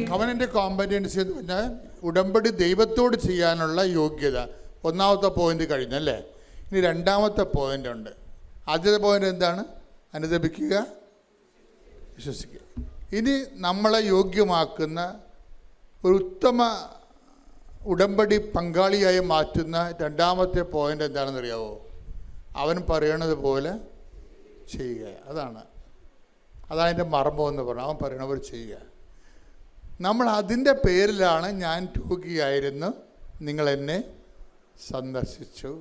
Covenant competency എന്ന് പറഞ്ഞാൽ ഉടമ്പടി ദൈവത്തോട് ചെയ്യാനുള്ള യോഗ്യത. ഒന്നാമത്തെ പോയിന്റ് കഴിഞ്ഞല്ലേ. ഇനി രണ്ടാമത്തെ പോയിന്റ് ഉണ്ട്. ആദ്യത്തെ പോയിന്റ് എന്താണ്? അനുദപിക്കുക, വിശ്വസിക്കുക. ഇനി നമ്മളെ യോഗ്യമാക്കുന്ന ഒരു ഉത്തമ ഉടമ്പടി പങ്കാളിയായി മാറ്റുന്ന രണ്ടാമത്തെ പോയിന്റ് എന്താണെന്ന് അറിയാവോ? അവൻ പറയണത് പോലെ ചെയ്യുക. അതാണ് അതിൻ്റെ മർമ്മം എന്ന് പറഞ്ഞാൽ അവൻ പറയണവർ ചെയ്യുക. നമ്മൾ അതിൻ്റെ പേരിലാണ് ഞാൻ രോഗിയായിരുന്നു, നിങ്ങൾ എന്നെ സന്ദർശിച്ചു.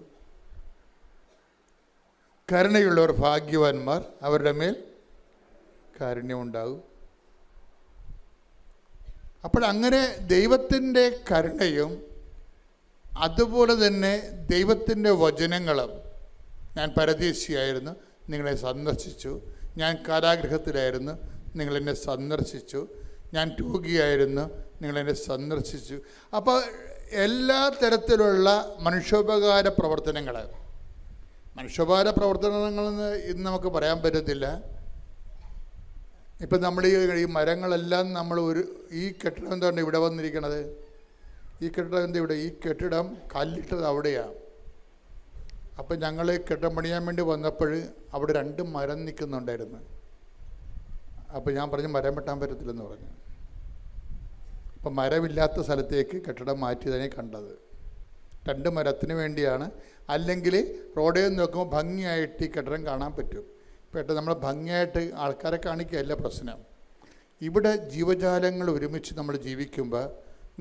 കരുണയുള്ളവർ ഭാഗ്യവാന്മാർ, അവരുടെ മേൽ കാരുണ്യമുണ്ടാകും. അപ്പോഴങ്ങനെ ദൈവത്തിൻ്റെ കരുണയും അതുപോലെ തന്നെ ദൈവത്തിൻ്റെ വചനങ്ങളും, ഞാൻ പരദേശിയായിരുന്നു, നിങ്ങളെ സന്ദർശിച്ചു. ഞാൻ കാരാഗൃഹത്തിലായിരുന്നു, നിങ്ങളെന്നെ സന്ദർശിച്ചു. ഞാൻ രോഗിയായിരുന്നു, നിങ്ങളെന്നെ സന്ദർശിച്ചു. അപ്പോൾ എല്ലാ തരത്തിലുള്ള മനുഷ്യോപകാര പ്രവർത്തനങ്ങളെന്ന് ഇന്ന് നമുക്ക് പറയാൻ പറ്റത്തില്ല. ഇപ്പം നമ്മൾ ഈ മരങ്ങളെല്ലാം നമ്മൾ ഈ കെട്ടിടം എന്താണ് ഇവിടെ വന്നിരിക്കണത്? ഈ കെട്ടിടം എന്താ ഇവിടെ? ഈ കെട്ടിടം കല്ലിട്ടത് അവിടെയാണ്. അപ്പം ഞങ്ങൾ കെട്ടിടം പണിയാൻ വേണ്ടി വന്നപ്പോൾ അവിടെ 2 മരം നിൽക്കുന്നുണ്ടായിരുന്നു. അപ്പോൾ ഞാൻ പറഞ്ഞു മരം വെട്ടാൻ പറ്റത്തില്ലെന്ന് പറഞ്ഞു. അപ്പം മരമില്ലാത്ത സ്ഥലത്തേക്ക് കെട്ടിടം മാറ്റിയതിനെ കണ്ടത് 2 മരത്തിന് വേണ്ടിയാണ്. അല്ലെങ്കിൽ റോഡിൽ നിന്ന് നോക്കുമ്പോൾ ഭംഗിയായിട്ട് ഈ കെട്ടിടം കാണാൻ പറ്റും. പെട്ടെന്ന് നമ്മൾ ഭംഗിയായിട്ട് ആൾക്കാരെ കാണിക്കുകയല്ല പ്രശ്നം. ഇവിടെ ജീവജാലങ്ങൾ ഒരുമിച്ച് നമ്മൾ ജീവിക്കുമ്പോൾ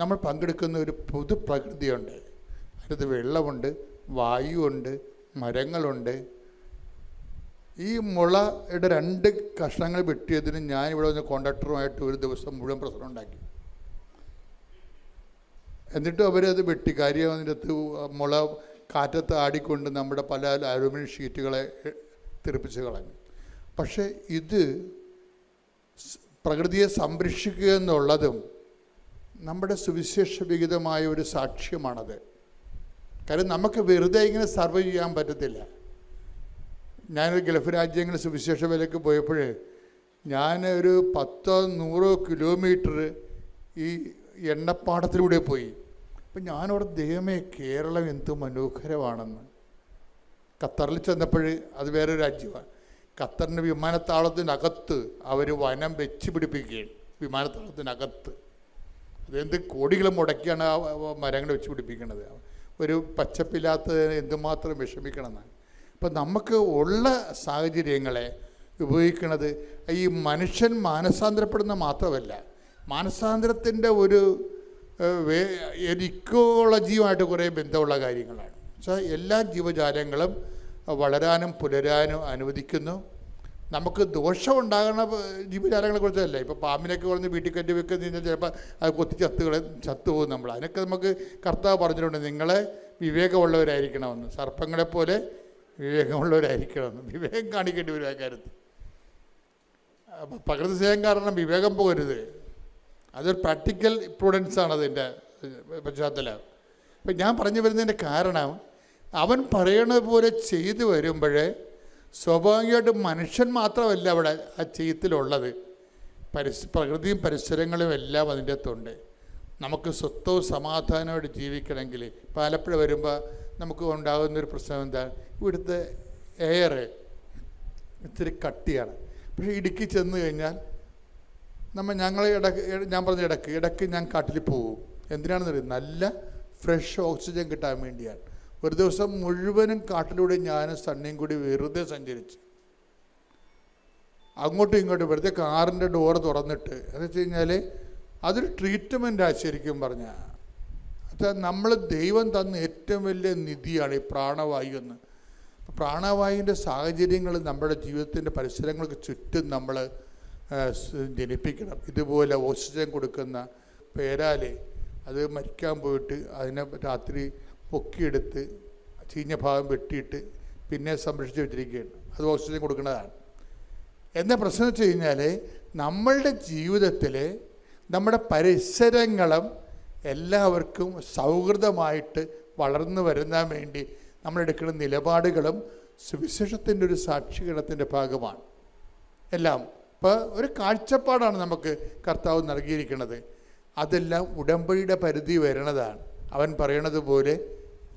നമ്മൾ പങ്കെടുക്കുന്ന ഒരു പൊതു പ്രകൃതിയുണ്ട്. അതിനകത്ത് വെള്ളമുണ്ട്, വായുവുണ്ട്, മരങ്ങളുണ്ട്. ഈ മുളയുടെ 2 കഷ്ണങ്ങൾ വെട്ടിയതിന് ഞാനിവിടെ വന്ന് കോൺട്രാക്ടറുമായിട്ട് ഒരു ദിവസം മുഴുവൻ പ്രശ്നം ഉണ്ടാക്കി. എന്നിട്ടും അവരത് വെട്ടി. കാര്യം അതിൻ്റെ അകത്ത് മുള കാറ്റത്ത് ആടിക്കൊണ്ട് നമ്മുടെ പല അലുമിനിയം ഷീറ്റുകളെ തെറിപ്പിച്ച് കളഞ്ഞു. പക്ഷേ ഇത് പ്രകൃതിയെ സംരക്ഷിക്കുക എന്നുള്ളതും നമ്മുടെ സുവിശേഷ വിഹിതമായ ഒരു സാക്ഷ്യമാണത്. കാര്യം നമുക്ക് വെറുതെ ഇങ്ങനെ സർവൈവ് ചെയ്യാൻ പറ്റത്തില്ല. ഞാനൊരു ഗൾഫ് രാജ്യങ്ങളിൽ സുവിശേഷ വേലയ്ക്ക് പോയപ്പോൾ ഞാൻ ഒരു 10-100 കിലോമീറ്റർ ഈ എണ്ണപ്പാടത്തിലൂടെ പോയി. അപ്പം ഞാനവിടെ ദൈവമേ കേരളം എന്ത് മനോഹരമാണെന്ന്. ഖത്തറിൽ ചെന്നപ്പോൾ അത് വേറൊരു രാജ്യമാണ്. ഖത്തറിൻ്റെ വിമാനത്താവളത്തിനകത്ത് അവർ വനം വെച്ച് പിടിപ്പിക്കുകയാണ്. വിമാനത്താവളത്തിനകത്ത് അതെന്ത് കോടികൾ മുടക്കിയാണ് ആ മരങ്ങൾ വെച്ച് പിടിപ്പിക്കുന്നത്. ഒരു പച്ചപ്പില്ലാത്തതിന് എന്തുമാത്രം വിഷമിക്കണമെന്നാണ്. അപ്പം നമുക്ക് ഉള്ള സാഹചര്യങ്ങളെ ഉപയോഗിക്കുന്നത് ഈ മനുഷ്യൻ മാനസാന്തരപ്പെടുന്ന മാത്രമല്ല, മാനസാന്തരത്തിൻ്റെ ഒരു ഇക്കോളജിയുമായിട്ട് കുറേ ബന്ധമുള്ള കാര്യങ്ങളാണ്. പക്ഷേ എല്ലാ ജീവജാലങ്ങളും വളരാനും പുലരാനും അനുവദിക്കുന്നു. നമുക്ക് ദോഷമുണ്ടാകുന്ന ജീവജാലങ്ങളെക്കുറിച്ചല്ല. ഇപ്പോൾ പാമ്പിനൊക്കെ കുറഞ്ഞ് വീട്ടിൽ കയറ്റി വെക്കുന്ന ചിലപ്പോൾ അത് കൊത്തി ചത്തുപോകും നമ്മൾ. അതിനൊക്കെ നമുക്ക് കർത്താവ് പറഞ്ഞിട്ടുണ്ട്, നിങ്ങളെ വിവേകമുള്ളവരായിരിക്കണമെന്ന്, സർപ്പങ്ങളെപ്പോലെ വിവേകമുള്ളവരായിരിക്കണമെന്ന്. വിവേകം കാണിക്കേണ്ടി വരും ആ കാര്യത്തിൽ. അപ്പം പ്രകൃതി സ്നേഹം കാരണം വിവേകം പോകരുത്. അതൊരു പ്രാക്ടിക്കൽ പ്രൂഡൻസാണ് അതിൻ്റെ പശ്ചാത്തലം. അപ്പം ഞാൻ പറഞ്ഞു വരുന്നതിൻ്റെ കാരണം, അവൻ പറയണത് പോലെ ചെയ്തു വരുമ്പോഴേ സ്വാഭാവികമായിട്ട് മനുഷ്യൻ മാത്രമല്ല അവിടെ ആ ചെയ്യത്തിലുള്ളത്, പ്രകൃതിയും പരിസരങ്ങളും എല്ലാം അതിൻ്റെ അകത്തുണ്ട്. നമുക്ക് സ്വസ്ഥവും സമാധാനമായിട്ട് ജീവിക്കണമെങ്കിൽ ആലപ്പുഴ വരുമ്പോൾ നമുക്ക് ഉണ്ടാകുന്നൊരു പ്രശ്നം എന്താ? ഇവിടുത്തെ എയർ ഇത്തിരി കട്ടിയാണ്. പക്ഷേ ഇടുക്കി ചെന്ന് കഴിഞ്ഞാൽ ഞങ്ങൾ ഞാൻ പറഞ്ഞ ഇടയ്ക്ക് ഞാൻ കാട്ടിൽ പോകും. എന്തിനാണെന്ന് അറിയാം? നല്ല ഫ്രഷ് ഓക്സിജൻ കിട്ടാൻ വേണ്ടിയാണ്. ഒരു ദിവസം മുഴുവനും കാട്ടിലൂടെ ഞാനും സണ്ണിയും കൂടി വെറുതെ സഞ്ചരിച്ച് അങ്ങോട്ടും ഇങ്ങോട്ടും വെറുതെ കാറിൻ്റെ ഡോറ് തുറന്നിട്ട്. എന്ന് വെച്ച് കഴിഞ്ഞാൽ അതൊരു ട്രീറ്റ്മെൻറ്റാണ് ശരിക്കും പറഞ്ഞാൽ. അത് നമ്മൾ ദൈവം തന്ന ഏറ്റവും വലിയ നിധിയാണ് ഈ പ്രാണവായു എന്ന്. പ്രാണവായുവിൻ്റെ സാഹചര്യങ്ങൾ നമ്മുടെ ജീവിതത്തിൻ്റെ പരിസരങ്ങൾക്ക് ചുറ്റും നമ്മൾ ജനിപ്പിക്കണം. ഇതുപോലെ ഓക്സിജൻ കൊടുക്കുന്ന പേരാല് അത് മരിക്കാൻ പോയിട്ട് അതിനെ രാത്രി പൊക്കിയെടുത്ത് ചീഞ്ഞ ഭാഗം വെട്ടിയിട്ട് പിന്നെ സംരക്ഷിച്ച് വെച്ചിരിക്കുകയാണ്. അത് ഓക്സിജൻ കൊടുക്കുന്നതാണ്. എന്താ പ്രശ്നം വെച്ച് കഴിഞ്ഞാൽ, നമ്മളുടെ ജീവിതത്തിൽ നമ്മുടെ പരിസരങ്ങളും എല്ലാവർക്കും സൗഹൃദമായിട്ട് വളർന്നു വരുന്നതിന് വേണ്ടി നമ്മളെടുക്കുന്ന നിലപാടുകളും സുവിശേഷത്തിൻ്റെ ഒരു സാക്ഷീകരണത്തിൻ്റെ ഭാഗമാണ് എല്ലാം. ഇപ്പോൾ ഒരു കാഴ്ചപ്പാടാണ് നമുക്ക് കർത്താവ് നൽകിയിരിക്കുന്നത്. അതെല്ലാം ഉടമ്പടിയുടെ പരിധി വരുന്നതാണ്. അവൻ പറയണത് പോലെ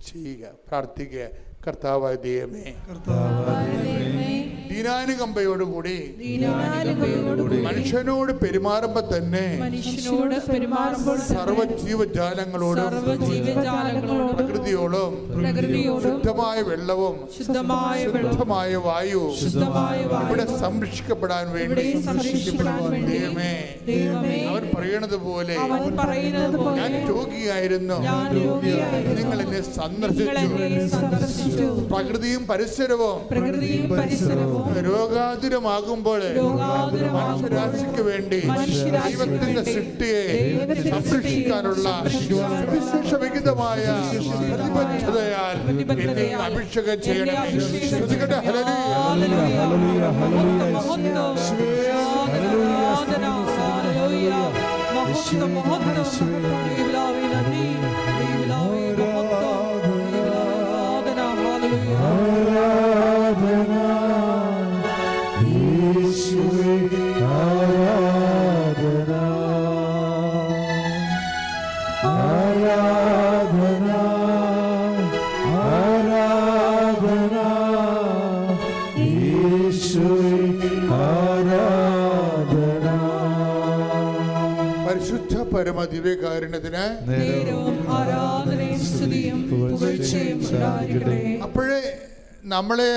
ചെയ്യുക, പ്രാർത്ഥിക്കുക. കർത്താവായ ദൈവമേ, ദീനാനുകമ്പയോടുകൂടി മനുഷ്യനോട് പെരുമാറുമ്പോൾ തന്നെ സർവ്വജീവജാലങ്ങളോടും പ്രകൃതിയോടും ശുദ്ധമായ വെള്ളവും ശുദ്ധമായ വായു ഇവിടെ സംരക്ഷിക്കപ്പെടാൻ വേണ്ടി ദൈവമേ, അവൻ പറയണത് പോലെ ഞാൻ രോഗിയായിരുന്നു, നിങ്ങൾ എന്നെ സന്ദർശിച്ചു. പ്രകൃതിയും പരിസരവും രോഗാതുരമാകുമ്പോൾ മനുഷ്യരാശിക്ക് വേണ്ടി ദൈവത്തിന്റെ സൃഷ്ടിയെ സംരക്ഷിക്കാനുള്ള വിശേഷവിഹിതമായ പ്രതിബദ്ധതയാൽ എന്നെ അഭിഷേകം ചെയ്യണമേ. പരിശുദ്ധ പരമദിവ്യകാരുണ്യത്തിന് അപ്പോഴേ നമ്മളെ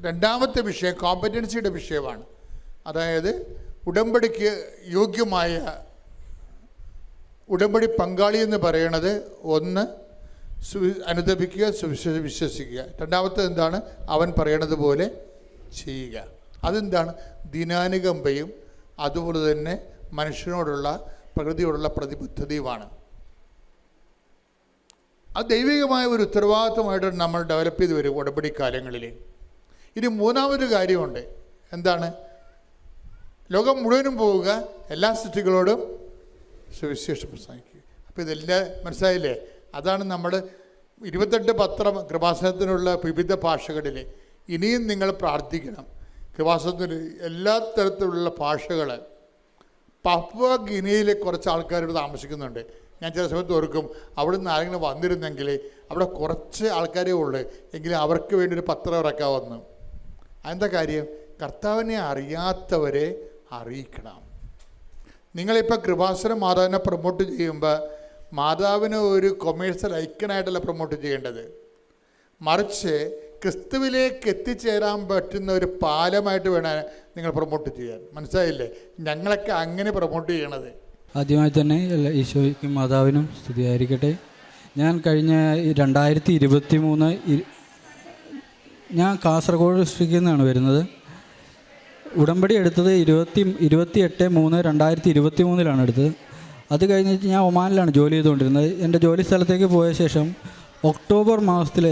രണ്ടാമത്തെ വിഷയം കോമ്പറ്റൻസിയുടെ വിഷയമാണ്. അതായത് ഉടമ്പടിക്ക് യോഗ്യമായ ഉടമ്പടി പങ്കാളി എന്ന് പറയുന്നത്, ഒന്ന് അനുദപിക്കുക, വിശ്വസിക്കുക. രണ്ടാമത്തേത് എന്താണ്? അവൻ പറയണത് പോലെ ചെയ്യുക. അതെന്താണ്? ദിനാനുകമ്പയും അതുപോലെ തന്നെ മനുഷ്യനോടുള്ള പ്രകൃതിയോടുള്ള പ്രതിബദ്ധതയുമാണ്. അത് ദൈവികമായ ഒരു ഉത്തരവാദിത്വമായിട്ട് നമ്മൾ ഡെവലപ്പ് ചെയ്ത് വരും ഉടമ്പടി കാലങ്ങളിൽ. ഇനി മൂന്നാമതൊരു കാര്യമുണ്ട്. എന്താണ്? ലോകം മുഴുവനും പോവുക, എല്ലാ സൃഷ്ടികളോടും സുവിശേഷം പ്രസംഗിക്കുക. അപ്പോൾ ഇതെല്ലാം മനസ്സിലായില്ലേ? അതാണ് നമ്മൾ 28 പത്രം കൃപാസനത്തിനുള്ള വിവിധ ഭാഷകളിൽ. ഇനിയും നിങ്ങൾ പ്രാർത്ഥിക്കണം. കൃപാസനത്തിന് എല്ലാ തരത്തിലുള്ള ഭാഷകൾ. പപ്പുവ ഗിനിയിലെ കുറച്ച് ആൾക്കാരോട് താമസിക്കുന്നുണ്ട്. ഞാൻ ചില സമയത്ത് ഓർക്കും, അവിടെ നിന്ന് ആരെങ്കിലും വന്നിരുന്നെങ്കിൽ അവിടെ കുറച്ച് ആൾക്കാരേ ഉള്ളൂ, എങ്കിലും അവർക്ക് വേണ്ടി ഒരു പത്രം ഇറക്കാമെന്ന്. അതെന്താ കാര്യം? കർത്താവിനെ അറിയാത്തവരെ അറിയിക്കണം. നിങ്ങളിപ്പോൾ കൃപാസന മാതാവിനെ പ്രൊമോട്ട് ചെയ്യുമ്പോൾ മാതാവിനെ ഒരു കൊമേഴ്സ്യൽ ഐക്കനായിട്ടല്ല പ്രൊമോട്ട് ചെയ്യേണ്ടത്, മറിച്ച് ക്രിസ്തുവിലേക്ക് എത്തിച്ചേരാൻ പറ്റുന്ന ഒരു പാലമായിട്ട് വേണം നിങ്ങൾ പ്രൊമോട്ട് ചെയ്യാൻ. മനസ്സിലായില്ലേ? ഞങ്ങളൊക്കെ അങ്ങനെ പ്രൊമോട്ട് ചെയ്യണത്. ആദ്യമായി തന്നെ ഈശോയ്ക്കും മാതാവിനും സ്തുതിയായിരിക്കട്ടെ. ഞാൻ കഴിഞ്ഞ 2023 ഞാൻ കാസർഗോഡ് ഡിസ്ട്രിക്റ്റിൽ നിന്നാണ് വരുന്നത്. ഉടമ്പടി എടുത്തത് 28/3/2023 എടുത്തത്. അത് കഴിഞ്ഞിട്ട് ഞാൻ ഒമാനിലാണ് ജോലി ചെയ്തുകൊണ്ടിരുന്നത്. എൻ്റെ ജോലി സ്ഥലത്തേക്ക് പോയ ശേഷം ഒക്ടോബർ മാസത്തിൽ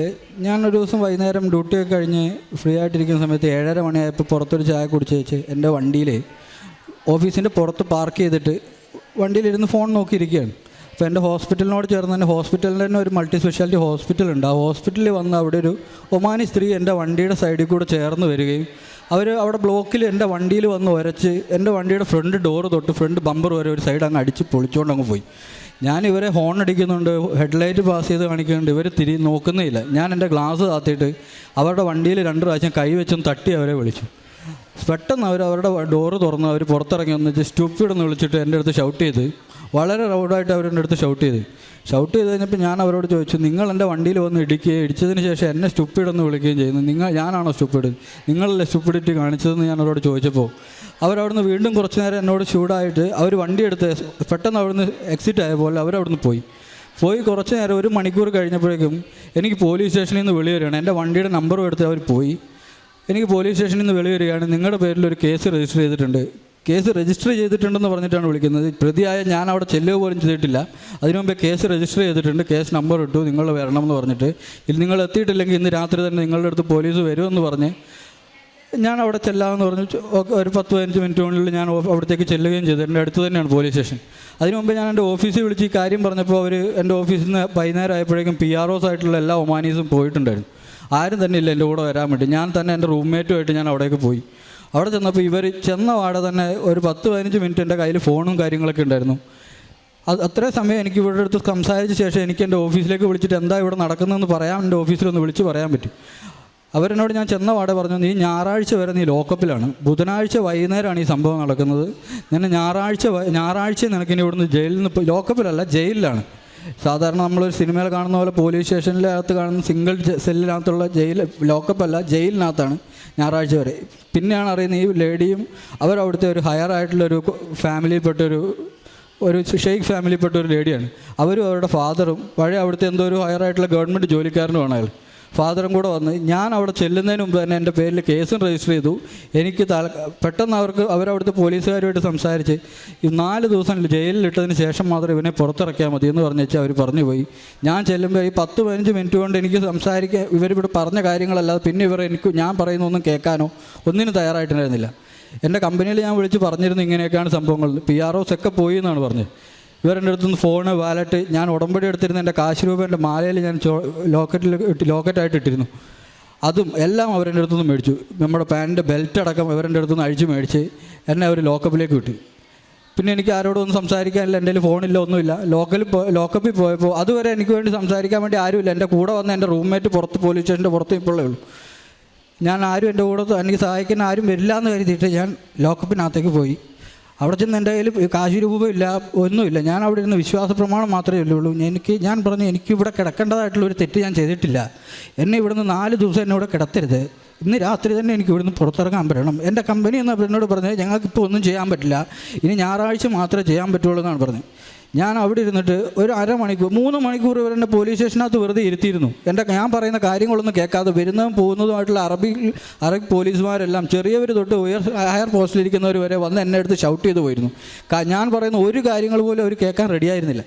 ഞാനൊരു ദിവസം വൈകുന്നേരം ഡ്യൂട്ടിയൊക്കെ കഴിഞ്ഞ് ഫ്രീ ആയിട്ടിരിക്കുന്ന സമയത്ത് 7:30 മണിയായപ്പോൾ പുറത്തൊരു ചായ കുടിച്ച് വെച്ച് എൻ്റെ വണ്ടിയിൽ ഓഫീസിൻ്റെ പുറത്ത് പാർക്ക് ചെയ്തിട്ട് വണ്ടിയിലിരുന്ന് ഫോൺ നോക്കിയിരിക്കുകയാണ്. അപ്പോൾ എൻ്റെ ഹോസ്പിറ്റലിനോട് ചേർന്ന് തന്നെ ഹോസ്പിറ്റലിൻ്റെ തന്നെ ഒരു മൾട്ടി സ്പെഷ്യാലിറ്റി ഹോസ്പിറ്റലുണ്ട്. ആ ഹോസ്പിറ്റലിൽ വന്ന് അവിടെ ഒരു ഒമാനി സ്ത്രീ എൻ്റെ വണ്ടിയുടെ സൈഡിൽ കൂടെ ചേർന്ന് വരികയും അവർ അവിടെ ബ്ലോക്കിൽ എൻ്റെ വണ്ടിയിൽ വന്ന് ഉരച്ച് എൻ്റെ വണ്ടിയുടെ ഫ്രണ്ട് ഡോറ് തൊട്ട് ഫ്രണ്ട് ബമ്പർ വരെ ഒരു സൈഡ് അങ്ങ് അടിച്ച് പൊളിച്ചുകൊണ്ട് അങ്ങ് പോയി. ഞാൻ ഇവരെ ഹോൺ അടിക്കുന്നുണ്ട്, ഹെഡ്ലൈറ്റ് പാസ് ചെയ്ത് കാണിക്കുന്നുണ്ട്, ഇവർ നോക്കുന്നേയില്ല. ഞാൻ എൻ്റെ ഗ്ലാസ് താത്തിയിട്ട് അവരുടെ വണ്ടിയിൽ 2 പ്രാവശ്യം കൈവച്ചും തട്ടി അവരെ വിളിച്ചു. പെട്ടെന്ന് അവരുടെ ഡോറ് തുറന്ന് അവർ പുറത്തിറങ്ങി വന്ന് സ്റ്റൂപ്പിഡെന്ന് വിളിച്ചിട്ട് എൻ്റെ അടുത്ത് ഷൗട്ട് ചെയ്ത്, വളരെ റൗഡായിട്ട് അവരുടെ അടുത്ത് ഷൗട്ട് ചെയ്ത് കഴിഞ്ഞപ്പോൾ ഞാൻ അവരോട് ചോദിച്ചു, നിങ്ങൾ എൻ്റെ വണ്ടിയിൽ വന്ന് ഇടിച്ചതിന് ശേഷം എന്നെ സ്റ്റുപ്പിഡെന്ന് വിളിക്കുകയും ചെയ്യുന്നു, ഞാനാണോ സ്റ്റുപ്പിഡ്, നിങ്ങളല്ലേ സ്റ്റുപ്പിഡിറ്റി കാണിച്ചതെന്ന് ഞാൻ അവരോട് ചോദിച്ചപ്പോൾ അവരവിടുന്ന് വീണ്ടും കുറച്ച് നേരം എന്നോട് ചൂടായിട്ട് അവർ വണ്ടി എടുത്ത് പെട്ടെന്ന് അവിടുന്ന് എക്സിറ്റ് ആയ പോലെ അവരവിടുന്ന് പോയി കുറച്ച് നേരം 1 മണിക്കൂർ കഴിഞ്ഞപ്പോഴേക്കും എനിക്ക് പോലീസ് സ്റ്റേഷനിൽ നിന്ന് വിളി വരികയാണ്. എൻ്റെ വണ്ടിയുടെ നമ്പറും എടുത്ത് അവർ പോയി. എനിക്ക് പോലീസ് സ്റ്റേഷനിൽ നിന്ന് വിളി വരികയാണ്, നിങ്ങളുടെ പേരിൽ ഒരു കേസ് രജിസ്റ്റർ ചെയ്തിട്ടുണ്ട്, കേസ് രജിസ്റ്റർ ചെയ്തിട്ടുണ്ടെന്ന് പറഞ്ഞിട്ടാണ് വിളിക്കുന്നത്. പ്രതിയായ ഞാൻ അവിടെ ചെല്ലുക പോലും ചെയ്തിട്ടില്ല. അതിനു മുമ്പേ കേസ് രജിസ്റ്റർ ചെയ്തിട്ടുണ്ട്, കേസ് നമ്പർ ഇട്ടു, നിങ്ങൾ വരണമെന്ന് പറഞ്ഞിട്ട്. ഇത് നിങ്ങൾ എത്തിയിട്ടില്ലെങ്കിൽ ഇന്ന് രാത്രി തന്നെ നിങ്ങളുടെ അടുത്ത് പോലീസ് വരുമെന്ന് പറഞ്ഞ് ഞാൻ അവിടെ ചെല്ലാമെന്ന് പറഞ്ഞു. ഒരു 10-15 മിനിറ്റിനുള്ളിൽ ഞാൻ അവിടത്തേക്ക് ചെല്ലുകയും ചെയ്തു. എൻ്റെ അടുത്ത് തന്നെയാണ് പോലീസ് സ്റ്റേഷൻ. അതിനു മുമ്പ് ഞാൻ എൻ്റെ ഓഫീസിൽ വിളിച്ച് ഈ കാര്യം പറഞ്ഞപ്പോൾ അവർ എൻ്റെ ഓഫീസിൽ നിന്ന് വൈകുന്നേരം ആയപ്പോഴേക്കും PROs ആയിട്ടുള്ള എല്ലാ ഒമാനീസും പോയിട്ടുണ്ടായിരുന്നു. ആരും തന്നെ ഇല്ല എൻ്റെ കൂടെ വരാൻ വേണ്ടി. ഞാൻ തന്നെ എൻ്റെ റൂംമേറ്റുമായിട്ട് ഞാൻ അവിടേക്ക് പോയി. അവിടെ ചെന്നപ്പോൾ ഇവർ ചെന്ന വാട തന്നെ ഒരു 10-15 മിനിറ്റ് എൻ്റെ കയ്യിൽ ഫോണും കാര്യങ്ങളൊക്കെ ഉണ്ടായിരുന്നു. അത്രയും സമയം എനിക്ക് ഇവരുടെ അടുത്ത് സംസാരിച്ച ശേഷം എനിക്ക് എൻ്റെ ഓഫീസിലേക്ക് വിളിച്ചിട്ട് എന്താ ഇവിടെ നടക്കുന്നതെന്ന് പറയാൻ എൻ്റെ ഓഫീസിലൊന്ന് വിളിച്ച് പറയാൻ പറ്റും. അവരെന്നോട് ഞാൻ ചെന്ന വാട പറഞ്ഞു, നീ ഞായറാഴ്ച വരെ നീ ലോക്കപ്പിലാണ്, ബുധനാഴ്ച വൈകുന്നേരമാണ് ഈ സംഭവം നടക്കുന്നത്, നിന്നെ ഞായറാഴ്ച നിനക്കിനി ഇവിടുന്ന് ജയിലിൽ നിന്ന്, ലോക്കപ്പിലല്ല ജയിലിലാണ്. സാധാരണ നമ്മളൊരു സിനിമയിൽ കാണുന്ന പോലെ പോലീസ് സ്റ്റേഷനിലകത്ത് കാണുന്ന സിംഗിൾ സെല്ലിനകത്തുള്ള ജയിൽ, ലോക്കപ്പല്ല ജയിലിനകത്താണ് ഞായറാഴ്ച വരെ. പിന്നെയാണ് അറിയുന്നത് ഈ ലേഡിയും അവരവിടുത്തെ ഒരു ഹയർ ആയിട്ടുള്ളൊരു ഫാമിലിയിൽപ്പെട്ടൊരു ഷെയ്ഖ് ഫാമിലിയിൽപ്പെട്ട ഒരു ലേഡിയാണ്. അവരും അവരുടെ ഫാദറും പഴയ അവിടുത്തെ എന്തോ ഒരു ഹയർ ആയിട്ടുള്ള ഗവൺമെൻറ് ജോലിക്കാരനുമാണ് അയാൾ. ഫാദറും കൂടെ വന്ന് ഞാൻ അവിടെ ചെല്ലുന്നതിന് മുമ്പ് തന്നെ എൻ്റെ പേരിൽ കേസും രജിസ്റ്റർ ചെയ്തു. എനിക്ക് പെട്ടെന്ന് അവരവിടുത്തെ പോലീസുകാരുമായിട്ട് സംസാരിച്ച് ഈ 4 ദിവസം ജയിലിലിട്ടതിന് ശേഷം മാത്രം ഇവനെ പുറത്തിറക്കിയാൽ മതി എന്ന് പറഞ്ഞേച്ച് അവർ പറഞ്ഞു പോയി. ഞാൻ ചെല്ലുമ്പോൾ ഈ 10-15 മിനിറ്റ് കൊണ്ട് എനിക്ക് സംസാരിക്കാൻ ഇവരിവിടെ പറഞ്ഞ കാര്യങ്ങളല്ലാതെ പിന്നെ ഞാൻ പറയുന്നൊന്നും കേൾക്കാനോ ഒന്നിനും തയ്യാറായിട്ടുണ്ടായിരുന്നില്ല. എൻ്റെ കമ്പനിയിൽ ഞാൻ വിളിച്ച് പറഞ്ഞിരുന്നു ഇങ്ങനെയൊക്കെയാണ് സംഭവങ്ങൾ. PROs ഒക്കെ പോയി എന്നാണ് പറഞ്ഞത്. ഇവരെൻ്റെ അടുത്തുനിന്ന് ഫോണ്, വാലറ്റ്, ഞാൻ ഉടമ്പടി എടുത്തിരുന്ന എൻ്റെ കാശ് രൂപ എൻ്റെ മാലയിൽ ഞാൻ ലോക്കറ്റായിട്ട് ഇട്ടിരുന്നു. അതും എല്ലാം അവരെൻ്റെ അടുത്തുനിന്ന് മേടിച്ചു. നമ്മുടെ പാൻറ്റിൻ്റെ ബെൽറ്റ് അടക്കം അവരെൻ്റെ അടുത്തുനിന്ന് അഴിച്ച് മേടിച്ച് എന്നെ അവർ ലോക്കപ്പിലേക്ക് വിട്ടു. പിന്നെ എനിക്ക് ആരോടൊന്നും സംസാരിക്കാനില്ല, എൻ്റെ കയ്യിൽ ഫോണില്ല, ഒന്നുമില്ല. ലോക്കപ്പിൽ പോയപ്പോൾ അതുവരെ എനിക്ക് വേണ്ടി സംസാരിക്കാൻ വേണ്ടി ആരുമില്ല. എൻ്റെ കൂടെ വന്ന എൻ്റെ റൂംമേറ്റ് പുറത്ത് പോലീസ് സ്റ്റേഷൻ്റെ പുറത്ത് ഇപ്പോഴേ ഉള്ളൂ. ഞാൻ ആരും എൻ്റെ കൂടെ എനിക്ക് സഹായിക്കാൻ ആരും വരില്ല എന്ന് കരുതിയിട്ട് ഞാൻ ലോക്കപ്പിനകത്തേക്ക് പോയി. അവിടെ ചെന്ന് എൻ്റെ കയ്യിൽ കാശ് രൂപയില്ല, ഒന്നുമില്ല. ഞാൻ അവിടെ ഇരുന്ന് വിശ്വാസ പ്രമാണം മാത്രമേ ഉള്ളൂ. ഞാൻ പറഞ്ഞു എനിക്കിവിടെ കിടക്കേണ്ടതായിട്ടുള്ളൊരു തെറ്റ് ഞാൻ ചെയ്തിട്ടില്ല, എന്നെ ഇവിടുന്ന് 4 ദിവസം എന്നെ ഇവിടെ കിടത്തരുത്, ഇന്ന് രാത്രി തന്നെ എനിക്ക് ഇവിടുന്ന് പുറത്തിറങ്ങാൻ പറ്റണം. എൻ്റെ കമ്പനി എന്നോട് പറഞ്ഞത് ഞങ്ങൾക്കിപ്പോൾ ഒന്നും ചെയ്യാൻ പറ്റില്ല, ഇനി ഞായറാഴ്ച മാത്രമേ ചെയ്യാൻ പറ്റുള്ളൂ എന്നാണ് പറഞ്ഞത്. ഞാൻ അവിടെ ഇരുന്നിട്ട് ഒരു 3 മണിക്കൂർ ഇവർ എന്നെ പോലീസ് സ്റ്റേഷനകത്ത് വെറുതെ ഇരുത്തിയിരുന്നു. ഞാൻ പറയുന്ന കാര്യങ്ങളൊന്നും കേൾക്കാതെ വരുന്നതും പോകുന്നതുമായിട്ടുള്ള അറബി പോലീസുമാരെല്ലാം ചെറിയവർ തൊട്ട് ഹയർ പോസ്റ്റിലിരിക്കുന്നവർ വരെ വന്ന് എന്നെ അടുത്ത് ഷൗട്ട് ചെയ്ത് പോയിരുന്നു. ഞാൻ പറയുന്ന ഒരു കാര്യങ്ങൾ പോലും അവർ കേൾക്കാൻ റെഡിയായിരുന്നില്ല.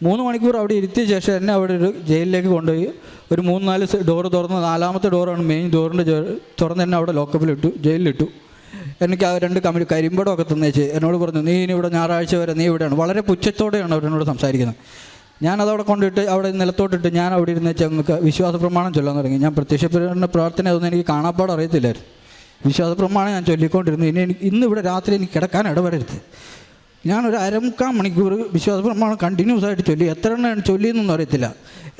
3 മണിക്കൂർ അവിടെ ഇരുത്തിയ ശേഷം എന്നെ അവിടെ ഒരു ജയിലിലേക്ക് കൊണ്ടുപോയി. ഒരു 3-4 ഡോറ് തുറന്ന് 4ാമത്തെ ഡോറാണ് മെയിൻ ഡോറിൻ്റെ തുറന്ന് എന്നെ അവിടെ ലോക്കപ്പിലിട്ടു, ജയിലിലിട്ടു. എനിക്ക് ആ 2 കരിമ്പടമൊക്കെ തന്നേച്ച് എന്നോട് പറഞ്ഞു, നീ ഇനി ഇവിടെ ഞായറാഴ്ച വരെ നീ ഇവിടെയാണ്. വളരെ പുച്ഛത്തോടെയാണ് അവരെന്നോട് സംസാരിക്കുന്നത്. ഞാനതവിടെ കൊണ്ടിട്ട് അവിടെ നിലത്തോട്ടിട്ട് ഞാൻ അവിടെ ഇരുന്നേച്ച് ഞങ്ങൾക്ക് വിശ്വാസ പ്രമാണം ചൊല്ലാൻ തുടങ്ങി. ഞാൻ പ്രത്യക്ഷപ്പെടുന്ന പ്രാർത്ഥന അതൊന്നും എനിക്ക് കാണാപ്പാട് അറിയത്തില്ലായിരുന്നു. വിശ്വാസ പ്രമാണം ഞാൻ ചൊല്ലിക്കൊണ്ടിരുന്നു. ഇന്നിവിടെ രാത്രി എനിക്ക് കിടക്കാൻ ഇടവരരുത്. ഞാനൊരു 1/4 മണിക്കൂർ വിശ്വാസ പ്രമാണം കണ്ടിന്യൂസ് ആയിട്ട് ചൊല്ലി. എത്ര എണ്ണം ചൊല്ലിയെന്നൊന്നും അറിയത്തില്ല.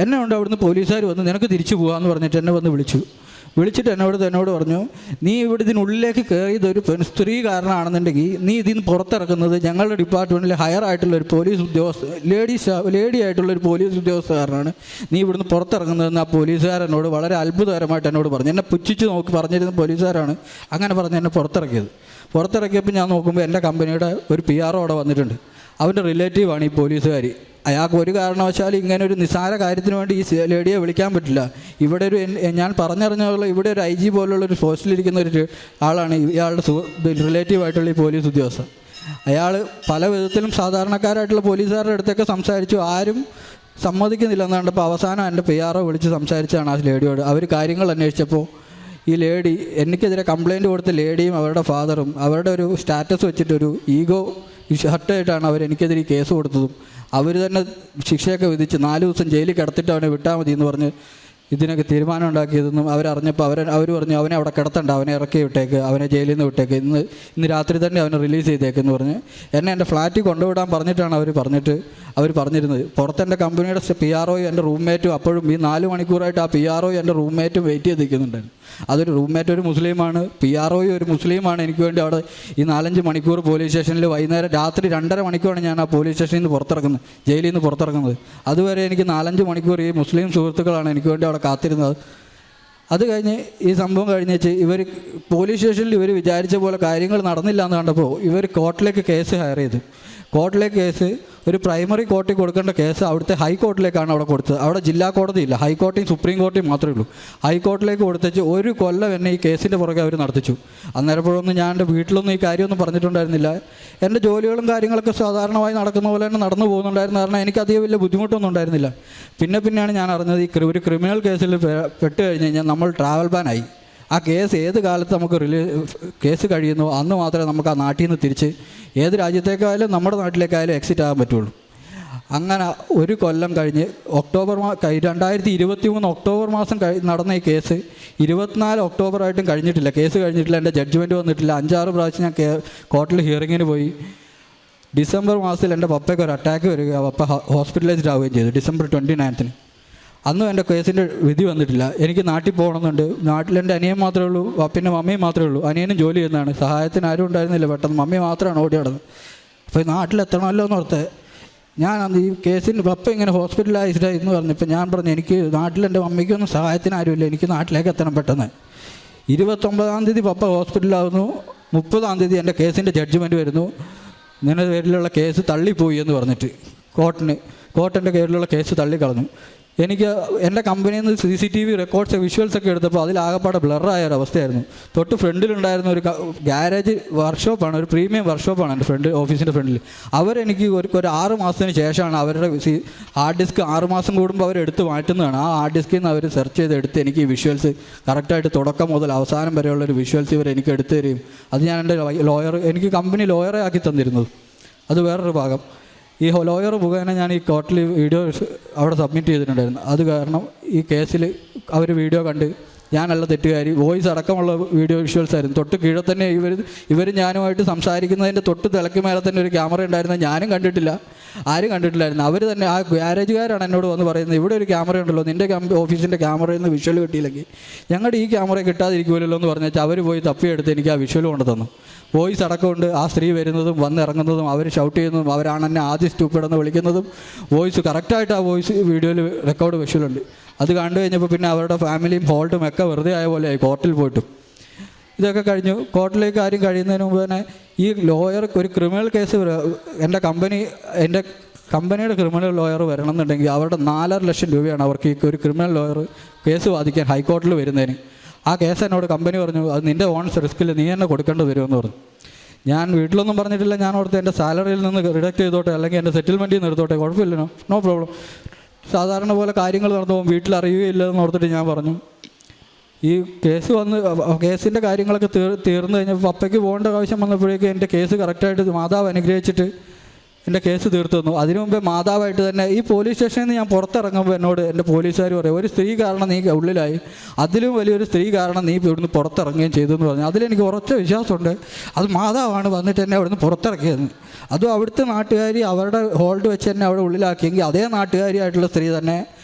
എന്നെ കൊണ്ട് അവിടുന്ന് പോലീസുകാർ വന്ന് നിനക്ക് തിരിച്ചു പോകാമെന്ന് പറഞ്ഞിട്ട് എന്നെ വന്ന് വിളിച്ചിട്ട് എന്നോട് പറഞ്ഞു, നീ ഇവിടെ ഇതിനുള്ളിലേക്ക് കയറിയത് ഒരു സ്ത്രീ കാരണമാണെന്നുണ്ടെങ്കിൽ നീ ഇതിന് പുറത്തിറക്കുന്നത് ഞങ്ങളുടെ ഡിപ്പാർട്ട്മെൻറ്റിൽ ഹയർ ആയിട്ടുള്ളൊരു പോലീസ് ലേഡി ആയിട്ടുള്ളൊരു പോലീസ് ഉദ്യോഗസ്ഥക്കാരനാണ് നീ ഇവിടുന്ന് പുറത്തിറങ്ങുന്നതെന്ന് ആ പോലീസുകാരനോട് വളരെ അത്ഭുതകരമായിട്ട് എന്നോട് പറഞ്ഞു. എന്നെ പുച്ഛിച്ച് നോക്കി പറഞ്ഞിരുന്ന പോലീസുകാരാണ് അങ്ങനെ പറഞ്ഞ് എന്നെ പുറത്തിറക്കിയപ്പോൾ ഞാൻ നോക്കുമ്പോൾ എൻ്റെ കമ്പനിയുടെ ഒരു PRO അവിടെ വന്നിട്ടുണ്ട്. അവൻ്റെ റിലേറ്റീവാണ് ഈ പോലീസുകാർ. അയാൾക്ക് ഒരു കാരണവശാലും ഇങ്ങനെ ഒരു നിസ്സാര കാര്യത്തിന് വേണ്ടി ഈ ലേഡിയെ വിളിക്കാൻ പറ്റില്ല. ഇവിടെ ഞാൻ പറഞ്ഞറിഞ്ഞുള്ള ഇവിടെ ഒരു IG പോലുള്ളൊരു പോസ്റ്റിലിരിക്കുന്ന ഒരു ആളാണ് ഇയാളുടെ റിലേറ്റീവായിട്ടുള്ള ഈ പോലീസ് ഉദ്യോഗസ്ഥൻ. അയാൾ പല വിധത്തിലും സാധാരണക്കാരായിട്ടുള്ള പോലീസുകാരുടെ അടുത്തൊക്കെ സംസാരിച്ചു, ആരും സമ്മതിക്കുന്നില്ല എന്നാണ്ടപ്പോൾ അവസാനം എൻ്റെ PRO വിളിച്ച് സംസാരിച്ചാണ് ആ ലേഡിയോട്. അവർ കാര്യങ്ങൾ അന്വേഷിച്ചപ്പോൾ ഈ ലേഡി എനിക്കെതിരെ കംപ്ലയിൻറ്റ് കൊടുത്ത ലേഡിയും അവരുടെ ഫാദറും അവരുടെ ഒരു സ്റ്റാറ്റസ് വെച്ചിട്ടൊരു ഈഗോ ഹർട്ടായിട്ടാണ് എനിക്കെതിരെ കേസ് കൊടുത്തതും അവർ തന്നെ ശിക്ഷയൊക്കെ വിധിച്ച് 4 ദിവസം ജയിലിൽ കിടത്തിട്ട് അവനെ വിട്ടാൽ മതി എന്ന് പറഞ്ഞ് ഇതിനൊക്കെ തീരുമാനം ഉണ്ടാക്കിയതെന്നും അവരറിഞ്ഞപ്പോൾ അവർ പറഞ്ഞു അവനെ അവിടെ കിടത്തണ്ട, അവനെ ഇറക്കി വിട്ടേക്ക്, അവനെ ജയിലിൽ നിന്ന് വിട്ടേക്ക്, ഇന്ന് രാത്രി തന്നെ അവനെ റിലീസ് ചെയ്തേക്കെന്ന് പറഞ്ഞ് എന്നെ എൻ്റെ ഫ്ലാറ്റിൽ കൊണ്ടുവിടാൻ പറഞ്ഞിട്ടാണ് അവർ പറഞ്ഞിരുന്നത്. പുറത്തെൻ്റെ കമ്പനിയുടെ PRO എൻ്റെ റൂംമേറ്റും അപ്പോഴും ഈ 4 മണിക്കൂറായിട്ട് ആ PRO എൻ്റെ റൂംമേറ്റും വെയിറ്റ് ചെയ്ത് നിൽക്കുന്നുണ്ടായിരുന്നു. അതൊരു റൂംമേറ്റ് ഒരു മുസ്ലിമാണ്, PRO ഒരു മുസ്ലിമാണ്. എനിക്ക് വേണ്ടി അവിടെ ഈ 4-5 മണിക്കൂർ പോലീസ് സ്റ്റേഷനിൽ വൈകുന്നേരം രാത്രി 2:30 മണിക്കൂറാണ് ഞാൻ ആ പോലീസ് സ്റ്റേഷനിൽ നിന്ന് പുറത്തിറങ്ങുന്നത്, ജയിലിൽ നിന്ന് പുറത്തിറങ്ങുന്നത്. അതുവരെ എനിക്ക് 4-5 മണിക്കൂർ ഈ മുസ്ലിം സുഹൃത്തുക്കളാണ് എനിക്ക് വേണ്ടി അവിടെ കാത്തിരുന്നത്. അത് കഴിഞ്ഞ് ഈ സംഭവം കഴിഞ്ഞേച്ച് ഇവർ പോലീസ് സ്റ്റേഷനിൽ വിചാരിച്ച പോലെ കാര്യങ്ങൾ നടന്നില്ല എന്ന് കണ്ടപ്പോൾ ഇവർ കോർട്ടിലേക്ക് കേസ് ഹയർ ചെയ്തു. കോർട്ടിലെ കേസ് ഒരു പ്രൈമറി കോർട്ടിൽ കൊടുക്കേണ്ട കേസ് അവിടുത്തെ ഹൈക്കോർട്ടിലേക്കാണ് അവിടെ കൊടുത്തത്. അവിടെ ജില്ലാ കോടതിയില്ല, ഹൈക്കോടതിയും സുപ്രീം കോടതിയും മാത്രമേ ഉള്ളൂ. ഹൈക്കോർട്ടിലേക്ക് കൊടുത്തേച്ച് 1 കൊല്ലം എന്നെ ഈ കേസിൻ്റെ പുറകെ അവർ നടത്തിച്ചു. അന്നേരപ്പോഴൊന്നും ഞാൻ എൻ്റെ വീട്ടിലൊന്നും ഈ കാര്യമൊന്നും പറഞ്ഞിട്ടുണ്ടായിരുന്നില്ല. എൻ്റെ ജോലികളും കാര്യങ്ങളൊക്കെ സാധാരണമായി നടക്കുന്ന പോലെ തന്നെ നടന്നു പോകുന്നുണ്ടായിരുന്ന കാരണം എനിക്കധികം വലിയ ബുദ്ധിമുട്ടൊന്നും ഉണ്ടായിരുന്നില്ല. പിന്നെയാണ് ഞാൻ അറിഞ്ഞത് ഒരു ക്രിമിനൽ കേസിൽ പെട്ട് കഴിഞ്ഞ് കഴിഞ്ഞാൽ നമ്മൾ ട്രാവൽ ബാനായി. ആ കേസ് ഏത് കാലത്ത് നമുക്ക് കേസ് കഴിയുന്നു അന്ന് മാത്രമേ നമുക്ക് ആ നാട്ടിൽ നിന്ന് തിരിച്ച് ഏത് രാജ്യത്തേക്കായാലും നമ്മുടെ നാട്ടിലേക്കായാലും എക്സിറ്റ് ആകാൻ പറ്റുള്ളൂ. അങ്ങനെ 1 കൊല്ലം കഴിഞ്ഞ് 2023 ഒക്ടോബർ മാസം നടന്ന ഈ കേസ് 24 ഒക്ടോബറായിട്ടും കഴിഞ്ഞിട്ടില്ല, കേസ് കഴിഞ്ഞിട്ടില്ല, എൻ്റെ ജഡ്ജ്മെൻറ്റ് വന്നിട്ടില്ല. 5-6 പ്രാവശ്യം ഞാൻ കോർട്ടിൽ ഹിയറിങ്ങിന് പോയി. ഡിസംബർ മാസത്തിൽ എൻ്റെ പപ്പയ്ക്ക് ഒരു അറ്റാക്ക് വരിക, പപ്പ ഹോസ്പിറ്റലൈസ്ഡ് ആവുകയും ചെയ്തു ഡിസംബർ 29 അന്നും എൻ്റെ കേസിൻ്റെ വിധി വന്നിട്ടില്ല. എനിക്ക് നാട്ടിൽ പോകണമെന്നുണ്ട്. നാട്ടിലെൻ്റെ അനിയൻ മാത്രമേ ഉള്ളൂ, പിന്നെ മമ്മിയും മാത്രമേ ഉള്ളൂ. അനിയനും ജോലി ചെയ്യുന്നതാണ്, സഹായത്തിന് ആരും ഉണ്ടായിരുന്നില്ല. പെട്ടെന്ന് മമ്മി മാത്രമാണ് ഓടി നടന്നത്. അപ്പോൾ നാട്ടിലെത്തണമല്ലോ എന്ന് ഓർത്ത് ഞാൻ ഈ കേസിന് പപ്പ ഇങ്ങനെ ഹോസ്പിറ്റലൈസ്ഡ് എന്ന് പറഞ്ഞപ്പോൾ ഞാൻ പറഞ്ഞു എനിക്ക് നാട്ടിലെൻ്റെ മമ്മിക്കൊന്നും സഹായത്തിന് ആരുമില്ല, എനിക്ക് നാട്ടിലേക്ക് എത്തണം പെട്ടെന്ന്. 29-ാം തീയതി പപ്പ ഹോസ്പിറ്റലിലാവുന്നു. 30-ാം തീയതി എൻ്റെ കേസിൻ്റെ ജഡ്ജ്മെൻറ്റ് വരുന്നു. ഇങ്ങനെ പേരിലുള്ള കേസ് തള്ളിപ്പോയി എന്ന് പറഞ്ഞിട്ട് കോർട്ടിൻ്റെ പേരിലുള്ള കേസ് തള്ളിക്കളഞ്ഞു. എനിക്ക് എൻ്റെ കമ്പനിയിൽ നിന്ന് CCTV റെക്കോർഡ്സ് വിഷ്വൽസൊക്കെ എടുത്തപ്പോൾ അതിലാകപ്പാടെ ബ്ലറായ ഒരവസ്ഥയായിരുന്നു. തൊട്ട് ഫ്രണ്ടിലുണ്ടായിരുന്ന ഒരു ഗാരേജ് വർക്ക്ഷോപ്പാണ്, ഒരു പ്രീമിയം വർക്ക്ഷോപ്പാണ് എൻ്റെ ഓഫീസിൻ്റെ ഫ്രണ്ടിൽ. അവരെനിക്ക് ഒരു 6 മാസത്തിന് ശേഷമാണ് അവരുടെ ഹാർഡ് ഡിസ്ക് 6 മാസം കൂടുമ്പോൾ അവരെടുത്ത് മാറ്റുന്നതാണ്. ആ ഹാർഡ് ഡിസ്കിൽ നിന്ന് അവർ സെർച്ച് ചെയ്തെടുത്ത് എനിക്ക് ഈ വിഷ്വൽസ് കറക്റ്റായിട്ട് തുടക്കം മുതൽ അവസാനം വരെയുള്ളൊരു വിഷ്വൽസ് ഇവർ എനിക്ക് എടുത്തു തരും. അത് ഞാൻ എൻ്റെ എനിക്ക് കമ്പനി ലോയറെ ആക്കി തന്നിരുന്നത്. അത് വേറൊരു ഭാഗം. ഈ ലോയർ മുഖേന ഞാൻ ഈ കോർട്ടിൽ വീഡിയോ അവിടെ സബ്മിറ്റ് ചെയ്തിട്ടുണ്ടായിരുന്നു. അത് കാരണം ഈ കേസിൽ അവർ വീഡിയോ കണ്ട് ഞാനല്ല തെറ്റുകാരി, വോയിസ് അടക്കമുള്ള വീഡിയോ വിഷ്വൽസ് ആയിരുന്നു. തൊട്ട് കീഴെ തന്നെ ഇവർ ഞാനുമായിട്ട് സംസാരിക്കുന്നതിൻ്റെ തൊട്ട് തിളക്ക് മേലെ തന്നെ ഒരു ക്യാമറ ഉണ്ടായിരുന്നത് ഞാനും കണ്ടിട്ടില്ല, ആരും കണ്ടിട്ടില്ലായിരുന്നു. അവർ തന്നെ ആ ഗ്യാരേജുകാരാണ് എന്നോട് വന്ന് പറയുന്നത് ഇവിടെ ഒരു ക്യാമറ ഉണ്ടല്ലോ, നിൻ്റെ ഓഫീസിൻ്റെ ക്യാമറയിൽ നിന്ന് വിഷ്വൽ കിട്ടിയില്ലെങ്കിൽ ഞങ്ങളുടെ ഈ ക്യാമറ കിട്ടാതിരിക്കുമല്ലോ എന്ന് പറഞ്ഞാൽ അവർ പോയി തപ്പിയെടുത്ത് എനിക്ക് ആ വിഷ്വൽ കൊണ്ട് തന്നു. വോയിസ് അടക്കമുണ്ട്. ആ സ്ത്രീ വരുന്നതും വന്നിറങ്ങുന്നതും അവർ ഷൗട്ട് ചെയ്യുന്നതും അവരാണ് എന്നെ ആദ്യം സ്റ്റൂപ്പിഡെന്ന് വിളിക്കുന്നതും വോയിസ് കറക്റ്റായിട്ട് ആ വോയിസ് വീഡിയോയിൽ റെക്കോർഡ് വിഷ്വലുണ്ട്. അത് കണ്ടു കഴിഞ്ഞപ്പോൾ പിന്നെ അവരുടെ ഫാമിലിയും ഹോൾട്ടും ഒക്കെ വെറുതെ ആയ പോലെയായി കോർട്ടിൽ പോയിട്ടും. ഇതൊക്കെ കഴിഞ്ഞു. കോർട്ടിലേക്ക് കാര്യം കഴിയുന്നതിന് മുമ്പ് തന്നെ ഈ ലോയർ ഒരു ക്രിമിനൽ കേസ് എൻ്റെ കമ്പനിയുടെ ക്രിമിനൽ ലോയർ വരണമെന്നുണ്ടെങ്കിൽ അവരുടെ 4.5 ലക്ഷം രൂപയാണ് അവർക്ക് ഈ ഒരു ക്രിമിനൽ ലോയർ കേസ് വാദിക്കാൻ ഹൈക്കോർട്ടിൽ വരുന്നതിന്. ആ കേസ് എന്നോട് കമ്പനി പറഞ്ഞു അത് നിൻ്റെ ഓൺ റിസ്കിൽ നീ തന്നെ കൊടുക്കേണ്ടി വരുമെന്ന് പറഞ്ഞു. ഞാൻ വീട്ടിലൊന്നും പറഞ്ഞിട്ടില്ല. ഞാൻ ഓർത്ത് എൻ്റെ സാലറിയിൽ നിന്ന് റിഡക്റ്റ് ചെയ്തോട്ടെ, അല്ലെങ്കിൽ എൻ്റെ സെറ്റിൽമെൻറ്റിൽ നിന്ന് എടുത്തോട്ടെ, കുഴപ്പമില്ലല്ലോ, നോ പ്രോബ്ലം, സാധാരണ പോലെ കാര്യങ്ങൾ നടന്നു പോകും, വീട്ടിൽ അറിയുകയില്ലെന്ന് ഓർത്തിട്ട് ഞാൻ പറഞ്ഞു. ഈ കേസിൻ്റെ കാര്യങ്ങളൊക്കെ തീർന്നു കഴിഞ്ഞപ്പോൾ പപ്പയ്ക്ക് പോകേണ്ട ആവശ്യം വന്നപ്പോഴേക്കും എൻ്റെ കേസ് കറക്റ്റായിട്ട് മാതാവ് അനുഗ്രഹിച്ചിട്ട് എൻ്റെ കേസ് തീർത്തു തന്നു. അതിനു മുമ്പേ മാതാവായിട്ട് തന്നെ ഈ പോലീസ് സ്റ്റേഷനിൽ നിന്ന് ഞാൻ പുറത്തിറങ്ങുമ്പോൾ എന്നോട് എൻ്റെ പോലീസുകാർ പറയും ഒരു സ്ത്രീ കാരണം നീ ഉള്ളിലായി, അതിലും വലിയൊരു സ്ത്രീ കാരണം നീ ഇവിടുന്ന് പുറത്തിറങ്ങുകയും ചെയ്തു എന്ന് പറഞ്ഞു. അതിലെനിക്ക് ഉറച്ച വിശ്വാസമുണ്ട് അത് മാതാവാണ് വന്നിട്ട് എന്നെ അവിടുന്ന് പുറത്തിറക്കിയതെന്ന്. അതും അവിടുത്തെ നാട്ടുകാരി അവരുടെ ഹോൾഡ് വെച്ച് എന്നെ അവിടെ ഉള്ളിലാക്കിയെങ്കിൽ അതേ നാട്ടുകാരിയായിട്ടുള്ള സ്ത്രീ തന്നെ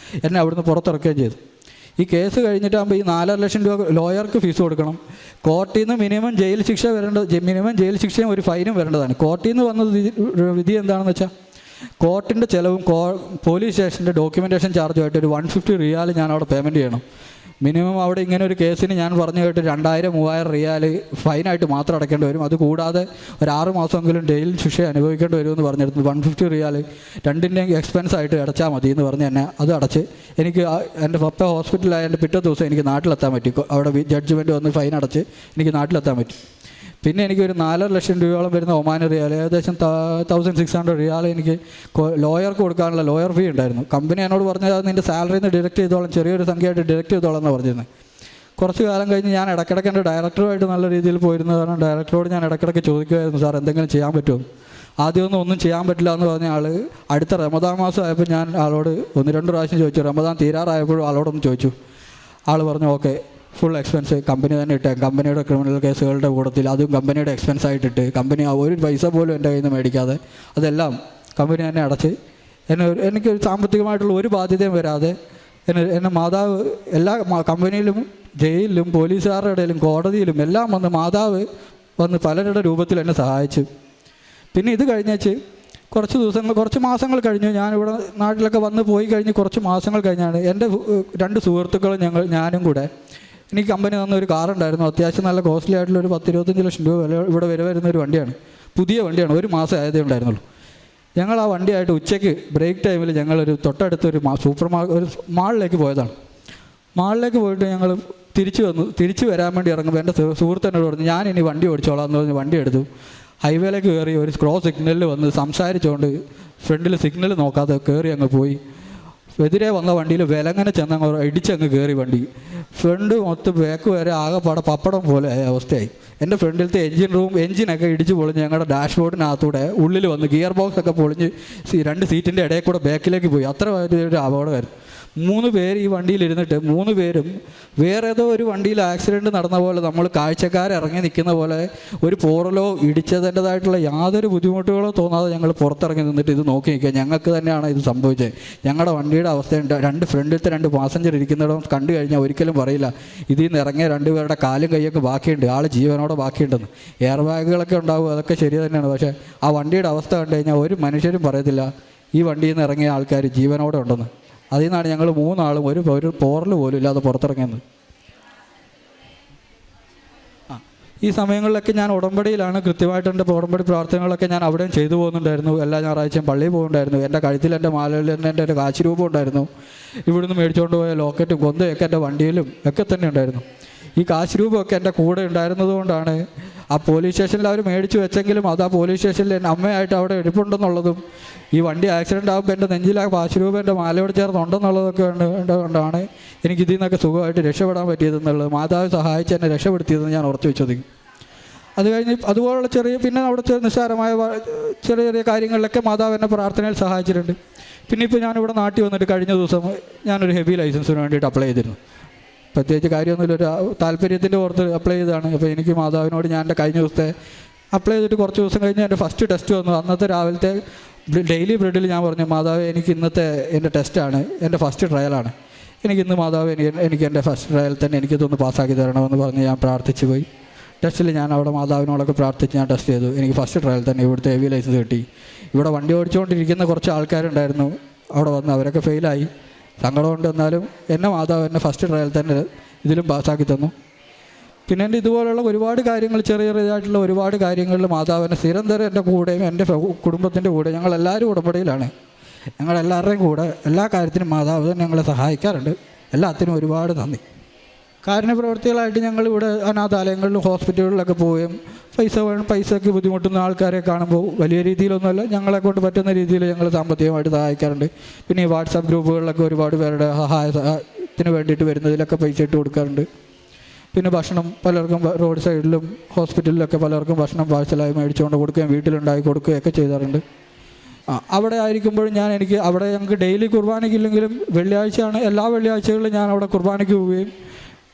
എന്നെ അവിടുന്ന് പുറത്തിറക്കുകയും ചെയ്തു. ഈ കേസ് കഴിഞ്ഞിട്ടാകുമ്പോൾ ഈ 4.5 ലക്ഷം രൂപ ലോയർക്ക് ഫീസ് കൊടുക്കണം. കോർട്ടിൽ നിന്ന് മിനിമം ജയിൽ ശിക്ഷയും ഒരു ഫൈനും വരേണ്ടതാണ്. കോർട്ടിൽ നിന്ന് വന്ന വിധി എന്താണെന്ന് വെച്ചാൽ കോർട്ടിൻ്റെ ചിലവും പോലീസ് സ്റ്റേഷൻ്റെ ഡോക്യുമെൻറ്റേഷൻ ചാർജുമായിട്ട് ഒരു 150 റിയാൽ ഞാൻ അവിടെ പേയ്മെൻറ്റ് ചെയ്യണം. മിനിമം അവിടെ ഇങ്ങനെ ഒരു കേസിന് ഞാൻ പറഞ്ഞു കേട്ട് 2000-3000 റിയാൽ ഫൈനായിട്ട് മാത്രം അടയ്ക്കേണ്ടി വരും. അതുകൂടാതെ ഒരു 6 മാസമെങ്കിലും ജയിൽ ശിക്ഷ അനുഭവിക്കേണ്ടി വരുമെന്ന് പറഞ്ഞെടുത്ത് 150 റിയാൽ രണ്ടിൻ്റെയും എക്സ്പെൻസ് ആയിട്ട് അടച്ചാൽ മതി എന്ന് പറഞ്ഞ് തന്നെ അത് അടച്ച് എനിക്ക് എൻ്റെ പപ്പ ഹോസ്പിറ്റലായ എൻ്റെ പിറ്റേ ദിവസം എനിക്ക് നാട്ടിലെത്താൻ പറ്റി. അവിടെ ജഡ്ജ്മെൻറ്റ് വന്ന് ഫൈൻ അടച്ച് എനിക്ക് നാട്ടിലെത്താൻ പറ്റി. പിന്നെ എനിക്കൊരു 4.5 ലക്ഷം രൂപയോളം വരുന്ന ഒമാൻ റിയാൽ, ഏകദേശം 1600 റിയാൽ എനിക്ക് ലോയർക്ക് കൊടുക്കാനുള്ള ലോയർ ഫീ ഉണ്ടായിരുന്നു. കമ്പനി എന്നോട് പറഞ്ഞത് അത് നിൻ്റെ സാലറിയിൽ നിന്ന് ഡിഡക്റ്റ് ചെയ്തോളാം, ചെറിയൊരു സംഖ്യയായിട്ട് ഡിഡക്റ്റ് ചെയ്തോളാം എന്ന് പറഞ്ഞിരുന്നത്. കുറച്ച് കാലം കഴിഞ്ഞ് ഞാൻ ഇടയ്ക്കിടയ്ക്ക് എൻ്റെ ഡയറക്ടറുമായിട്ട് നല്ല രീതിയിൽ പോയിരുന്നത് കാരണം ഡയറക്ടറോട് ഞാൻ ഇടയ്ക്കിടയ്ക്ക് ചോദിക്കുമായിരുന്നു സാർ എന്തെങ്കിലും ചെയ്യാൻ പറ്റുമോ. ഒന്നും ചെയ്യാൻ പറ്റില്ല എന്ന് പറഞ്ഞ ആൾ അടുത്ത റമദാൻ മാസം ആയപ്പോൾ ഞാൻ ആളോട് 1-2 പ്രാവശ്യം ചോദിച്ചു. റമദാൻ തീരാറായപ്പോഴും ആളോടൊന്ന് ചോദിച്ചു. ആൾ പറഞ്ഞു ഓക്കെ ഫുൾ എക്സ്പെൻസ് കമ്പനി തന്നെ ഇട്ടേ, കമ്പനിയുടെ ക്രിമിനൽ കേസുകളുടെ കൂട്ടത്തിൽ അതും കമ്പനിയുടെ എക്സ്പെൻസ് ആയിട്ടിട്ട് കമ്പനി ഒരു പൈസ പോലും എൻ്റെ കയ്യിൽ നിന്ന് മേടിക്കാതെ അതെല്ലാം കമ്പനി തന്നെ അടച്ച് എനിക്കൊരു സാമ്പത്തികമായിട്ടുള്ള ഒരു ബാധ്യതയും വരാതെ എന്നെ മാതാവ് എല്ലാ കമ്പനിയിലും ജയിലിലും പോലീസുകാരുടെ ഇടയിലും കോടതിയിലും എല്ലാം വന്ന് പലരുടെ രൂപത്തിൽ എന്നെ സഹായിച്ചു. പിന്നെ ഇത് കഴിഞ്ഞേച്ച് കുറച്ച് മാസങ്ങൾ കഴിഞ്ഞു. ഞാനിവിടെ നാട്ടിലൊക്കെ വന്ന് പോയി കഴിഞ്ഞ് കുറച്ച് മാസങ്ങൾ കഴിഞ്ഞാണ് എൻ്റെ 2 സുഹൃത്തുക്കളും ഞാനും കൂടെ എനിക്ക് കമ്പനി തന്ന ഒരു കാറുണ്ടായിരുന്നു. അത്യാവശ്യം നല്ല കോസ്റ്റ്ലി ആയിട്ടുള്ള ഒരു 10-25 ലക്ഷം രൂപ വില ഇവിടെ വരുന്ന ഒരു വണ്ടിയാണ്, പുതിയ വണ്ടിയാണ്, 1 മാസം ആയതേ ഉണ്ടായിരുന്നുള്ളൂ. ഞങ്ങൾ ആ വണ്ടിയായിട്ട് ഉച്ചയ്ക്ക് ബ്രേക്ക് ടൈമിൽ ഞങ്ങളൊരു തൊട്ടടുത്തൊരു ഒരു മാളിലേക്ക് പോയതാണ്. മാളിലേക്ക് പോയിട്ട് ഞങ്ങൾ തിരിച്ചു വരാൻ വേണ്ടി ഇറങ്ങുമ്പോൾ എൻ്റെ സുഹൃത്ത് എന്നോട് പറഞ്ഞു, ഞാൻ ഇനി വണ്ടി ഓടിച്ചോളാം എന്ന് പറഞ്ഞ് വണ്ടി എടുത്തു. ഹൈവേയിലേക്ക് കയറി ഒരു ക്രോസ് സിഗ്നലിൽ വന്ന് സംസാരിച്ചുകൊണ്ട് ഫ്രണ്ടിൽ സിഗ്നൽ നോക്കാതെ കയറി അങ്ങ് പോയി. എതിരെ വന്ന വണ്ടിയിൽ വിലങ്ങനെ ചെന്നങ്ങ് ഇടിച്ചങ്ങ് കയറി വണ്ടി. ഫ്രണ്ട് മൊത്തം ബാക്ക് വരെ ആകെപ്പാടെ പപ്പടം പോലെ അവസ്ഥയായി. എൻ്റെ ഫ്രണ്ടിലത്തെ എഞ്ചിനൊക്കെ ഇടിച്ച് പൊളിഞ്ഞ് ഞങ്ങളുടെ ഡാഷ്ബോർഡിനകത്തൂടെ ഉള്ളിൽ വന്ന് ഗിയർ ബോക്സ് ഒക്കെ പൊളിഞ്ഞ് 2 സീറ്റിൻ്റെ ഇടയിൽ കൂടെ ബാക്കിലേക്ക് പോയി. അത്ര വലിയൊരു അപകടമായിരുന്നു. 3 പേര് ഈ വണ്ടിയിലിരുന്നിട്ട് 3 പേരും വേറെ ഏതോ ഒരു വണ്ടിയിൽ ആക്സിഡൻറ്റ് നടന്ന പോലെ നമ്മൾ കാഴ്ചക്കാരിറങ്ങി നിൽക്കുന്ന പോലെ ഒരു പോറലോ ഇടിച്ചതിൻ്റെതായിട്ടുള്ള യാതൊരു ബുദ്ധിമുട്ടുകളോ തോന്നാതെ ഞങ്ങൾ പുറത്തിറങ്ങി നിന്നിട്ട് ഇത് നോക്കി നിൽക്കുക. ഞങ്ങൾക്ക് തന്നെയാണ് ഇത് സംഭവിച്ചത്. ഞങ്ങളുടെ വണ്ടിയുടെ അവസ്ഥ ഫ്രണ്ടിലത്തെ 2 പാസഞ്ചർ ഇരിക്കുന്നിടം കണ്ടു കഴിഞ്ഞാൽ ഒരിക്കലും പറയില്ല ഇതിൽ നിന്ന് ഇറങ്ങിയ 2 പേരുടെ കാലും കൈയൊക്കെ ബാക്കിയുണ്ട്, ആൾ ജീവനോടെ ബാക്കിയുണ്ടെന്ന്. എയർ ബാഗുകളൊക്കെ ഉണ്ടാവും, അതൊക്കെ ശരി തന്നെയാണ്. പക്ഷേ ആ വണ്ടിയുടെ അവസ്ഥ കണ്ടു കഴിഞ്ഞാൽ ഒരു മനുഷ്യരും പറയത്തില്ല ഈ വണ്ടിയിൽ നിന്ന് ഇറങ്ങിയ ആൾക്കാർ ജീവനോടെ ഉണ്ടെന്ന്. അതിൽ നിന്നാണ് ഞങ്ങൾ 3 ആളും ഒരു പോറൽ പോലും ഇല്ലാതെ പുറത്തിറങ്ങിയത്. ഈ സമയങ്ങളിലൊക്കെ ഞാൻ ഉടമ്പടിയിലാണ്. കൃത്യമായിട്ട് എൻ്റെ ഉടമ്പടി പ്രാർത്ഥനകളൊക്കെ ഞാൻ അവിടെയും ചെയ്തു പോകുന്നുണ്ടായിരുന്നു. എല്ലാ ഞായറാഴ്ചയും പള്ളിയിൽ പോകുന്നുണ്ടായിരുന്നു. എൻ്റെ കഴുത്തിൽ എൻ്റെ മാലയിൽ തന്നെ എൻ്റെ ഒരു കാശുരൂപം ഉണ്ടായിരുന്നു. ഇവിടുന്ന് മേടിച്ചുകൊണ്ട് പോയ ലോക്കറ്റും കൊന്തയൊക്കെ എൻ്റെ വണ്ടിയിലും ഒക്കെ തന്നെ ഉണ്ടായിരുന്നു. ഈ കാശുരൂപമൊക്കെ എൻ്റെ കൂടെ ഉണ്ടായിരുന്നത് കൊണ്ടാണ് ആ പോലീസ് സ്റ്റേഷനിൽ അവർ മേടിച്ച് വെച്ചെങ്കിലും അത് ആ പോലീസ് സ്റ്റേഷനിൽ എൻ്റെ അമ്മയായിട്ട് അവിടെ എടുപ്പുണ്ടെന്നുള്ളതും ഈ വണ്ടി ആക്സിഡൻ്റ് ആകുമ്പോൾ എൻ്റെ നെഞ്ചിൽ ആ കാശുരൂപം എൻ്റെ മാലയോട് ചേർന്നുണ്ടെന്നുള്ളതൊക്കെ കൊണ്ടാണ് എനിക്ക് ഇതിൽ നിന്നൊക്കെ സുഖമായിട്ട് രക്ഷപ്പെടാൻ പറ്റിയതെന്നുള്ളത്, മാതാവ് സഹായിച്ച് എന്നെ രക്ഷപ്പെടുത്തിയതെന്ന് ഞാൻ ഉറച്ചു വിശ്വസിക്കും. അത് കഴിഞ്ഞ് അതുപോലുള്ള പിന്നെ അവിടെ നിസ്സാരമായ ചെറിയ കാര്യങ്ങളിലൊക്കെ മാതാവ് എന്നെ പ്രാർത്ഥനയിൽ സഹായിച്ചിട്ടുണ്ട്. പിന്നെ ഇപ്പോൾ ഞാനിവിടെ നാട്ടിൽ വന്നിട്ട് കഴിഞ്ഞ ദിവസം ഞാനൊരു ഹെവി ലൈസൻസിന് വേണ്ടിയിട്ട് അപ്ലൈ ചെയ്തിരുന്നു. പ്രത്യേകിച്ച് കാര്യമൊന്നുമില്ല, ഒരു താല്പര്യത്തിൻ്റെ പുറത്ത് അപ്ലൈ ചെയ്തതാണ്. അപ്പോൾ എനിക്ക് മാതാവിനോട് ഞാൻ എൻ്റെ കഴിഞ്ഞ ദിവസത്തെ അപ്ലൈ ചെയ്തിട്ട് കുറച്ച് ദിവസം കഴിഞ്ഞ് എൻ്റെ ഫസ്റ്റ് ടെസ്റ്റ് വന്നു. അന്നത്തെ രാവിലത്തെ ഡെയിലി ബ്രെഡിൽ ഞാൻ പറഞ്ഞു, മാതാവ് എനിക്ക് ഇന്നത്തെ എൻ്റെ ടെസ്റ്റാണ്, എൻ്റെ ഫസ്റ്റ് ട്രയലാണ്, എനിക്കിന്ന് മാതാവ് എനിക്ക് എൻ്റെ ഫസ്റ്റ് ട്രയൽ തന്നെ എനിക്കിതൊന്ന് പാസ്സാക്കി തരണമെന്ന് പറഞ്ഞ് ഞാൻ പ്രാർത്ഥിച്ചു പോയി. ടെസ്റ്റിൽ ഞാൻ അവിടെ മാതാവിനോടൊക്കെ പ്രാർത്ഥിച്ച് ഞാൻ ടെസ്റ്റ് ചെയ്തു. എനിക്ക് ഫസ്റ്റ് ട്രയൽ തന്നെ ഇവിടുത്തെ ഹെവി ലൈസൻസ് കിട്ടി. ഇവിടെ വണ്ടി ഓടിച്ചുകൊണ്ടിരിക്കുന്ന കുറച്ച് ആൾക്കാരുണ്ടായിരുന്നു അവിടെ വന്ന്, അവരൊക്കെ ഫെയിലായി. സങ്കടമുണ്ട്, എന്നാലും എന്നെ മാതാവ് എന്നെ ഫസ്റ്റ് ട്രയൽ തന്നെ ഇതിലും പാസ്സാക്കി തന്നു. പിന്നെ എൻ്റെ ഇതുപോലുള്ള ഒരുപാട് കാര്യങ്ങൾ ചെറിയതായിട്ടുള്ള ഒരുപാട് കാര്യങ്ങളിൽ മാതാവിനെ നിരന്തരം എൻ്റെ കൂടെയും എൻ്റെ കുടുംബത്തിൻ്റെ കൂടെ ഞങ്ങളെല്ലാവരും ഉടമ്പടിയിലാണ്. ഞങ്ങളെല്ലാവരുടെയും കൂടെ എല്ലാ കാര്യത്തിനും മാതാവ് തന്നെ ഞങ്ങളെ സഹായിക്കാറുണ്ട്. എല്ലാത്തിനും ഒരുപാട് നന്ദി. കാരുണ്യപ്രവർത്തികളായിട്ട് ഞങ്ങളിവിടെ അനാഥാലയങ്ങളിലും ഹോസ്പിറ്റലുകളിലൊക്കെ പോവുകയും പൈസയ്ക്ക് ബുദ്ധിമുട്ടുന്ന ആൾക്കാരെ കാണുമ്പോൾ വലിയ രീതിയിലൊന്നുമല്ല, ഞങ്ങളെക്കൊണ്ട് പറ്റുന്ന രീതിയിൽ ഞങ്ങൾ സാമ്പത്തികമായിട്ട് സഹായിക്കാറുണ്ട്. പിന്നെ ഈ വാട്സാപ്പ് ഗ്രൂപ്പുകളിലൊക്കെ ഒരുപാട് പേരുടെ സഹായത്തിന് വേണ്ടിയിട്ട് വരുന്നതിലൊക്കെ പൈസ ഇട്ട് കൊടുക്കാറുണ്ട്. പിന്നെ ഭക്ഷണം പലർക്കും റോഡ് സൈഡിലും ഹോസ്പിറ്റലിലൊക്കെ പലർക്കും ഭക്ഷണം പാഴ്സലായി മേടിച്ചുകൊണ്ട് കൊടുക്കുകയും വീട്ടിലുണ്ടാക്കി കൊടുക്കുകയൊക്കെ ചെയ്യാറുണ്ട്. അവിടെ ആയിരിക്കുമ്പോഴും അവിടെ ഞങ്ങൾക്ക് ഡെയിലി കുർബാനയ്ക്കില്ലെങ്കിലും വെള്ളിയാഴ്ചയാണ്, എല്ലാ വെള്ളിയാഴ്ചകളിലും ഞാൻ അവിടെ കുർബാനയ്ക്ക് പോവുകയും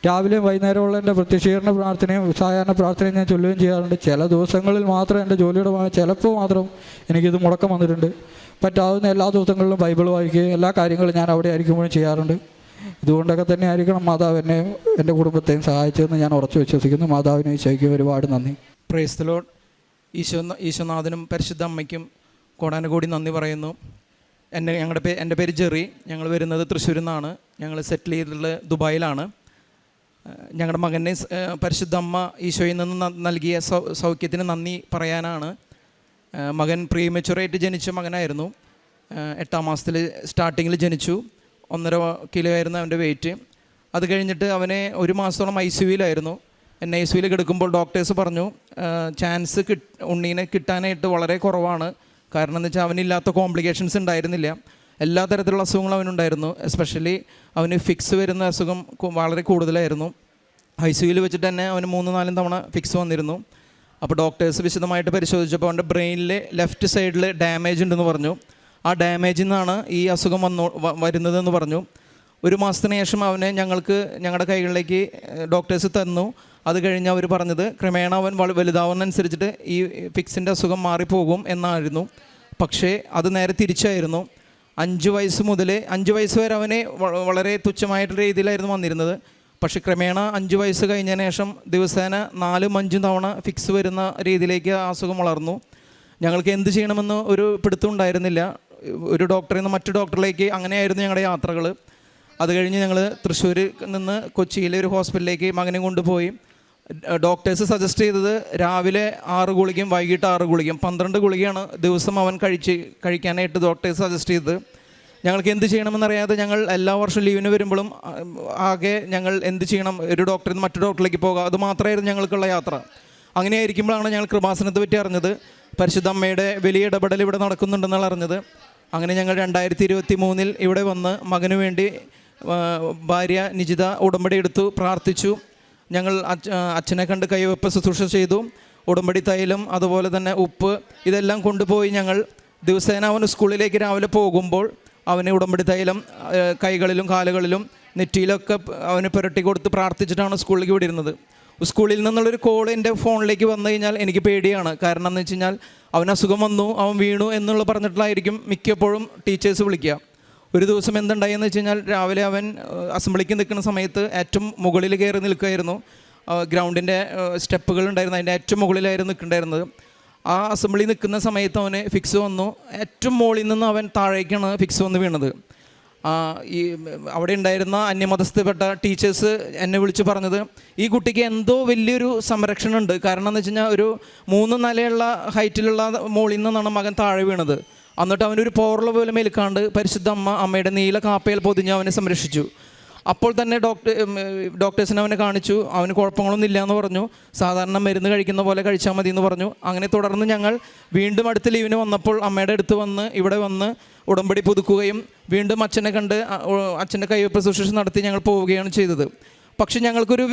രാവിലെയും വൈകുന്നേരമുള്ള എൻ്റെ പ്രത്യക്ഷീകരണ പ്രാർത്ഥനയും സാധാരണ പ്രാർത്ഥനയും ഞാൻ ചൊല്ലുകയും ചെയ്യാറുണ്ട്. ചില ദിവസങ്ങളിൽ മാത്രം എൻ്റെ ജോലിയുടെ ചിലപ്പോൾ മാത്രം എനിക്കിത് മുടക്കം വന്നിട്ടുണ്ട്. പറ്റാവുന്ന എല്ലാ ദിവസങ്ങളിലും ബൈബിൾ വായിക്കുകയും എല്ലാ കാര്യങ്ങളും ഞാൻ അവിടെ ആയിരിക്കുമ്പോഴും ചെയ്യാറുണ്ട്. ഇതുകൊണ്ടൊക്കെ തന്നെ ആയിരിക്കണം മാതാവ് എന്നെയും എൻ്റെ കുടുംബത്തെയും സഹായിച്ചതെന്ന് ഞാൻ ഉറച്ചു വിശ്വസിക്കുന്നു. മാതാവിനെ ഈശോയ്ക്കും ഒരുപാട് നന്ദി. Praise the Lord. ഈശോനാഥനും പരിശുദ്ധ അമ്മയ്ക്കും കോടാനുകോടി നന്ദി പറയുന്നു. എൻ്റെ പേര് ജെറി. ഞങ്ങൾ വരുന്നത് തൃശ്ശൂരിൽ നിന്നാണ്. ഞങ്ങൾ സെറ്റിൽ ചെയ്തിട്ടുള്ളത് ദുബായിലാണ്. ഞങ്ങളുടെ മകനെ പരിശുദ്ധ അമ്മ ഈശോയിൽ നിന്ന് നൽകിയ സൗഖ്യത്തിന് നന്ദി പറയാനാണ്. മകൻ പ്രീമെച്ചുറായിട്ട് ജനിച്ച മകനായിരുന്നു. 8ാം മാസത്തിൽ സ്റ്റാർട്ടിങ്ങിൽ ജനിച്ചു. 1.5 കിലോ ആയിരുന്നു അവൻ്റെ വെയിറ്റ്. അത് കഴിഞ്ഞിട്ട് അവനെ 1 മാസത്തോളം ICUവിലായിരുന്നു. എന്നെ ICUവിൽ കിടക്കുമ്പോൾ ഡോക്ടേഴ്സ് പറഞ്ഞു ചാൻസ് ഉണ്ണീനെ കിട്ടാനായിട്ട് വളരെ കുറവാണ്. കാരണം എന്ന് വെച്ചാൽ അവനില്ലാത്ത കോംപ്ലിക്കേഷൻസ് ഉണ്ടായിരുന്നില്ല. എല്ലാ തരത്തിലുള്ള അസുഖങ്ങളും അവനുണ്ടായിരുന്നു. എസ്പെഷ്യലി അവന് ഫിക്സ് വരുന്ന അസുഖം വളരെ കൂടുതലായിരുന്നു. ICUവിൽ വെച്ചിട്ട് തന്നെ അവന് 3-4 തവണ ഫിക്സ് വന്നിരുന്നു. അപ്പോൾ ഡോക്ടേഴ്സ് വിശദമായിട്ട് പരിശോധിച്ചപ്പോൾ അവൻ്റെ ബ്രെയിനിൽ ലെഫ്റ്റ് സൈഡിൽ ഡാമേജ് ഉണ്ടെന്ന് പറഞ്ഞു. ആ ഡാമേജിൽ നിന്നാണ് ഈ അസുഖം വരുന്നതെന്ന് പറഞ്ഞു. 1 മാസത്തിന് ശേഷം അവനെ ഞങ്ങളുടെ കൈകളിലേക്ക് ഡോക്ടേഴ്സ് തന്നു. അത് കഴിഞ്ഞ് അവർ പറഞ്ഞത് ക്രമേണ അവൻ വലുതാവുന്നതനുസരിച്ചിട്ട് ഈ ഫിക്സിൻ്റെ അസുഖം മാറിപ്പോകും എന്നായിരുന്നു. പക്ഷേ അത് നേരെ തിരിച്ചായിരുന്നു. 5 വയസ്സ് വരെ അവനെ വളരെ തുച്ഛമായിട്ടുള്ള രീതിയിലായിരുന്നു വന്നിരുന്നത്. പക്ഷേ ക്രമേണ 5 വയസ്സ് കഴിഞ്ഞതിന് ശേഷം ദിവസേന 4-5 തവണ ഫിക്സ് വരുന്ന രീതിയിലേക്ക് ആ അസുഖം വളർന്നു. ഞങ്ങൾക്ക് എന്ത് ചെയ്യണമെന്ന് ഒരു പിടുത്തം ഉണ്ടായിരുന്നില്ല. ഒരു ഡോക്ടറിൽ നിന്ന് മറ്റു ഡോക്ടറിലേക്ക് അങ്ങനെയായിരുന്നു ഞങ്ങളുടെ യാത്രകൾ. അത് കഴിഞ്ഞ് ഞങ്ങൾ തൃശ്ശൂരിൽ നിന്ന് കൊച്ചിയിലെ ഒരു ഹോസ്പിറ്റലിലേക്ക് മകനെ കൊണ്ടുപോയി. ഡോക്ടേഴ്സ് സജസ്റ്റ് ചെയ്തത് രാവിലെ 6 ഗുളികയും വൈകിട്ട് 6 ഗുളികയും 12 ഗുളികയാണ് ദിവസം അവൻ കഴിക്കാനായിട്ട് ഡോക്ടേഴ്സ് സജസ്റ്റ് ചെയ്തത്. ഞങ്ങൾക്ക് എന്ത് ചെയ്യണമെന്നറിയാതെ ഞങ്ങൾ എല്ലാ വർഷവും ലീവിന് വരുമ്പോഴും ആകെ ഞങ്ങൾ എന്ത് ചെയ്യണം, ഒരു ഡോക്ടറിൽ നിന്ന് മറ്റു ഡോക്ടറിലേക്ക് പോകുക, അത് മാത്രമായിരുന്നു ഞങ്ങൾക്കുള്ള യാത്ര. അങ്ങനെ ആയിരിക്കുമ്പോഴാണ് ഞങ്ങൾ കൃപാസനത്തെ പറ്റി അറിഞ്ഞത്, പരിശുദ്ധ അമ്മയുടെ വലിയ ഇടപെടൽ ഇവിടെ നടക്കുന്നുണ്ടെന്നാണ് അറിഞ്ഞത്. അങ്ങനെ ഞങ്ങൾ 2023 ഇവിടെ വന്ന് മകന് വേണ്ടി ഭാര്യ നിജിത ഉടമ്പടി എടുത്തു, പ്രാർത്ഥിച്ചു. ഞങ്ങൾ അച്ഛനെ കണ്ട് കൈവെപ്പ് ശുശ്രൂഷ ചെയ്തു. ഉടമ്പടി തൈലം അതുപോലെ തന്നെ ഉപ്പ് ഇതെല്ലാം കൊണ്ടുപോയി ഞങ്ങൾ ദിവസേന അവന് സ്കൂളിലേക്ക് രാവിലെ പോകുമ്പോൾ അവന് ഉടമ്പടി തൈലം കൈകളിലും കാലുകളിലും നെറ്റിയിലൊക്കെ അവന് പുരട്ടി കൊടുത്ത് പ്രാർത്ഥിച്ചിട്ടാണ് സ്കൂളിലേക്ക് വിടിരുന്നത്. സ്കൂളിൽ നിന്നുള്ളൊരു കോൾ എൻ്റെ ഫോണിലേക്ക് വന്നു കഴിഞ്ഞാൽ എനിക്ക് പേടിയാണ്. കാരണം എന്ന് വെച്ച് കഴിഞ്ഞാൽ അവന് അസുഖം വന്നു, അവൻ വീണു എന്നുള്ള പറഞ്ഞിട്ടുള്ളായിരിക്കും മിക്കപ്പോഴും ടീച്ചേഴ്സ് വിളിക്കുക. ഒരു ദിവസം എന്തുണ്ടായെന്ന് വെച്ച് കഴിഞ്ഞാൽ രാവിലെ അവൻ അസംബ്ലിക്ക് നിൽക്കുന്ന സമയത്ത് ഏറ്റവും മുകളിൽ കയറി നിൽക്കുകയായിരുന്നു. ഗ്രൗണ്ടിൻ്റെ സ്റ്റെപ്പുകൾ ഉണ്ടായിരുന്നു, അതിൻ്റെ ഏറ്റവും മുകളിലായിരുന്നു നിൽക്കുന്നുണ്ടായിരുന്നത്. ആ അസംബ്ലി നിൽക്കുന്ന സമയത്ത് അവന് ഫിക്സ് വന്നു. ഏറ്റവും മുകളിൽ നിന്ന് അവൻ താഴേക്കാണ് ഫിക്സ് വന്ന് വീണത്. ഈ അവിടെ ഉണ്ടായിരുന്ന അന്യമതസ്ഥപ്പെട്ട ടീച്ചേഴ്സ് എന്നെ വിളിച്ച് പറഞ്ഞത്, ഈ കുട്ടിക്ക് എന്തോ വലിയൊരു സംരക്ഷണം ഉണ്ട്. കാരണം എന്ന് വെച്ച് കഴിഞ്ഞാൽ ഒരു 3 നിലയുള്ള ഹൈറ്റിലുള്ള മുകളിൽ നിന്നാണ് മകൻ താഴെ വീണത്. എന്നിട്ട് അവനൊരു പോറൽ പോലും ഏൽക്കാണ്ട് പരിശുദ്ധ അമ്മയുടെ നീല കാപ്പയിൽ പൊതിഞ്ഞ് അവനെ സംരക്ഷിച്ചു. അപ്പോൾ തന്നെ ഡോക്ടേഴ്സിനെ അവനെ കാണിച്ചു. അവന് കുഴപ്പങ്ങളൊന്നും ഇല്ല എന്ന് പറഞ്ഞു. സാധാരണ മരുന്ന് കഴിക്കുന്ന പോലെ കഴിച്ചാൽ മതി എന്ന് പറഞ്ഞു. അങ്ങനെ തുടർന്ന് ഞങ്ങൾ വീണ്ടും അടുത്ത ലീവിന് വന്നപ്പോൾ അമ്മയുടെ അടുത്ത് വന്ന് ഇവിടെ വന്ന് ഉടമ്പടി പുതുക്കുകയും വീണ്ടും അച്ഛനെ കണ്ട് അച്ഛൻ്റെ കൈവെപ്പ് ശുശ്രൂഷ നടത്തി ഞങ്ങൾ പോവുകയാണ് ചെയ്തത്. പക്ഷെ ഞങ്ങൾക്കൊരു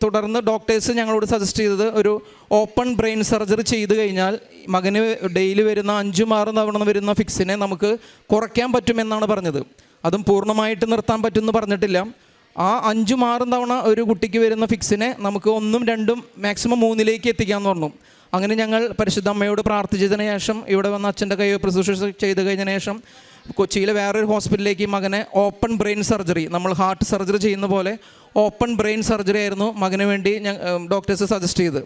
തുടർന്ന് ഡോക്ടേഴ്സ് ഞങ്ങളോട് സജസ്റ്റ് ചെയ്തത് ഒരു ഓപ്പൺ ബ്രെയിൻ സർജറി ചെയ്ത് കഴിഞ്ഞാൽ മകന് ഡെയിലി വരുന്ന 5-6 തവണ വരുന്ന ഫിക്സിനെ നമുക്ക് കുറയ്ക്കാൻ പറ്റുമെന്നാണ് പറഞ്ഞത്. അതും പൂർണ്ണമായിട്ട് നിർത്താൻ പറ്റുമെന്ന് പറഞ്ഞിട്ടില്ല. ആ 5-6 തവണ ഒരു കുട്ടിക്ക് വരുന്ന ഫിക്സിനെ നമുക്ക് 1, 2 മാക്സിമം 3 എത്തിക്കാമെന്ന് പറഞ്ഞു. അങ്ങനെ ഞങ്ങൾ പരിശുദ്ധ അമ്മയോട് പ്രാർത്ഥിച്ചതിന് ശേഷം ഇവിടെ വന്ന് അച്ഛൻ്റെ കൈവെപ്പ് ശുശ്രൂഷ ചെയ്ത് കഴിഞ്ഞതിന് ശേഷം കൊച്ചിയിലെ വേറൊരു ഹോസ്പിറ്റലിലേക്ക് മകനെ ഓപ്പൺ ബ്രെയിൻ സർജറി, നമ്മൾ ഹാർട്ട് സർജറി ചെയ്യുന്ന പോലെ ഓപ്പൺ ബ്രെയിൻ സർജറി ആയിരുന്നു മകന് വേണ്ടി ഡോക്ടേഴ്സ് സജസ്റ്റ് ചെയ്ത്.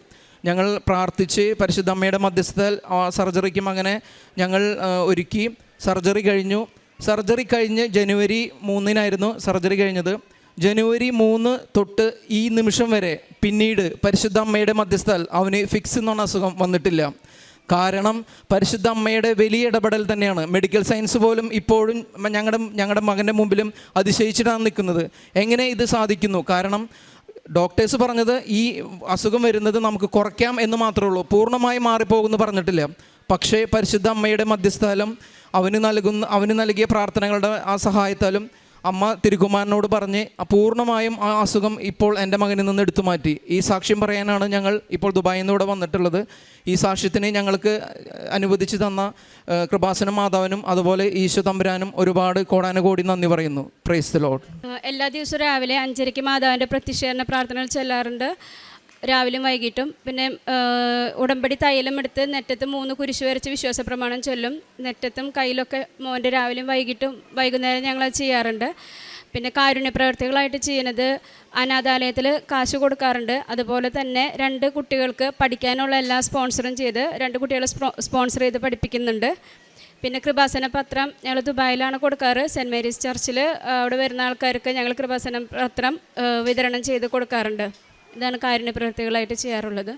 ഞങ്ങൾ പ്രാർത്ഥിച്ച് പരിശുദ്ധ അമ്മയുടെ മധ്യസ്ഥതയിൽ സർജറിക്ക് മകനെ ഞങ്ങൾ ഒരുക്കി. സർജറി കഴിഞ്ഞു. സർജറി കഴിഞ്ഞ് ജനുവരി 3 സർജറി കഴിഞ്ഞത്. ജനുവരി 3 തൊട്ട് ഈ നിമിഷം വരെ പിന്നീട് പരിശുദ്ധ അമ്മയുടെ മധ്യസ്ഥതയിൽ അവന് ഫിക്സ് എന്നുള്ള അസുഖം വന്നിട്ടില്ല. കാരണം പരിശുദ്ധ അമ്മയുടെ വലിയ ഇടപെടൽ തന്നെയാണ്. മെഡിക്കൽ സയൻസ് പോലും ഇപ്പോഴും ഞങ്ങളുടെ മകൻ്റെ മുമ്പിലും അതിശയിച്ചിട്ടാണ് നിൽക്കുന്നത്. എങ്ങനെ ഇത് സാധിക്കുന്നു? കാരണം ഡോക്ടേഴ്സ് പറഞ്ഞത് ഈ അസുഖം വരുന്നത് നമുക്ക് കുറയ്ക്കാം എന്ന് മാത്രമേ ഉള്ളൂ, പൂർണ്ണമായി മാറിപ്പോകുമെന്ന് പറഞ്ഞിട്ടില്ല. പക്ഷേ പരിശുദ്ധ അമ്മയുടെ മധ്യസ്ഥതയിലും അവന് നൽകിയ പ്രാർത്ഥനകളുടെ ആ സഹായത്താലും അമ്മ തിരുക്കുമാരനോട് പറഞ്ഞ് പൂർണ്ണമായും ആ അസുഖം ഇപ്പോൾ എൻ്റെ മകനിൽ നിന്ന് എടുത്തു മാറ്റി. ഈ സാക്ഷ്യം പറയാനാണ് ഞങ്ങൾ ഇപ്പോൾ ദുബായിൽ നിന്ന് ഇവിടെ വന്നിട്ടുള്ളത്. ഈ സാക്ഷ്യത്തിന് ഞങ്ങൾക്ക് അനുവദിച്ചു തന്ന കൃപാസന മാതാവിനും അതുപോലെ ഈശോ തമ്പുരാനും ഒരുപാട് കോടാനുകോടി നന്ദി പറയുന്നു. Praise the Lord. എല്ലാ ദിവസവും രാവിലെ 5:30 മാതാവിൻ്റെ പ്രത്യക്ഷീകരണ പ്രാർത്ഥനകൾ ചെല്ലാറുണ്ട്, രാവിലെയും വൈകിട്ടും. പിന്നെ ഉടമ്പടി തൈലം എടുത്ത് നെറ്റത്ത് 3 കുരിശ് വരച്ച് വിശ്വാസ പ്രമാണം ചൊല്ലും. നെറ്റത്തും കയ്യിലൊക്കെ മോൻ്റെ രാവിലെയും വൈകിട്ടും വൈകുന്നേരം ഞങ്ങളത് ചെയ്യാറുണ്ട്. പിന്നെ കാരുണ്യ പ്രവർത്തികളായിട്ട് ചെയ്യുന്നത് അനാഥാലയത്തിൽ കാശ് കൊടുക്കാറുണ്ട്. അതുപോലെ തന്നെ 2 കുട്ടികൾക്ക് പഠിക്കാനുള്ള എല്ലാ സ്പോൺസറും ചെയ്ത് 2 കുട്ടികളെ സ്പോൺസർ ചെയ്ത് പഠിപ്പിക്കുന്നുണ്ട്. പിന്നെ കൃപാസന പത്രം ഞങ്ങൾ ദുബായിലാണ് കൊടുക്കാറ്. സെൻറ്റ് മേരീസ് ചർച്ചിൽ അവിടെ വരുന്ന ആൾക്കാർക്ക് ഞങ്ങൾ കൃപാസന പത്രം വിതരണം ചെയ്ത് കൊടുക്കാറുണ്ട്. ഇതാണ് കാരുണ്യ പ്രവർത്തികളായിട്ട് ചെയ്യാറുള്ളത്.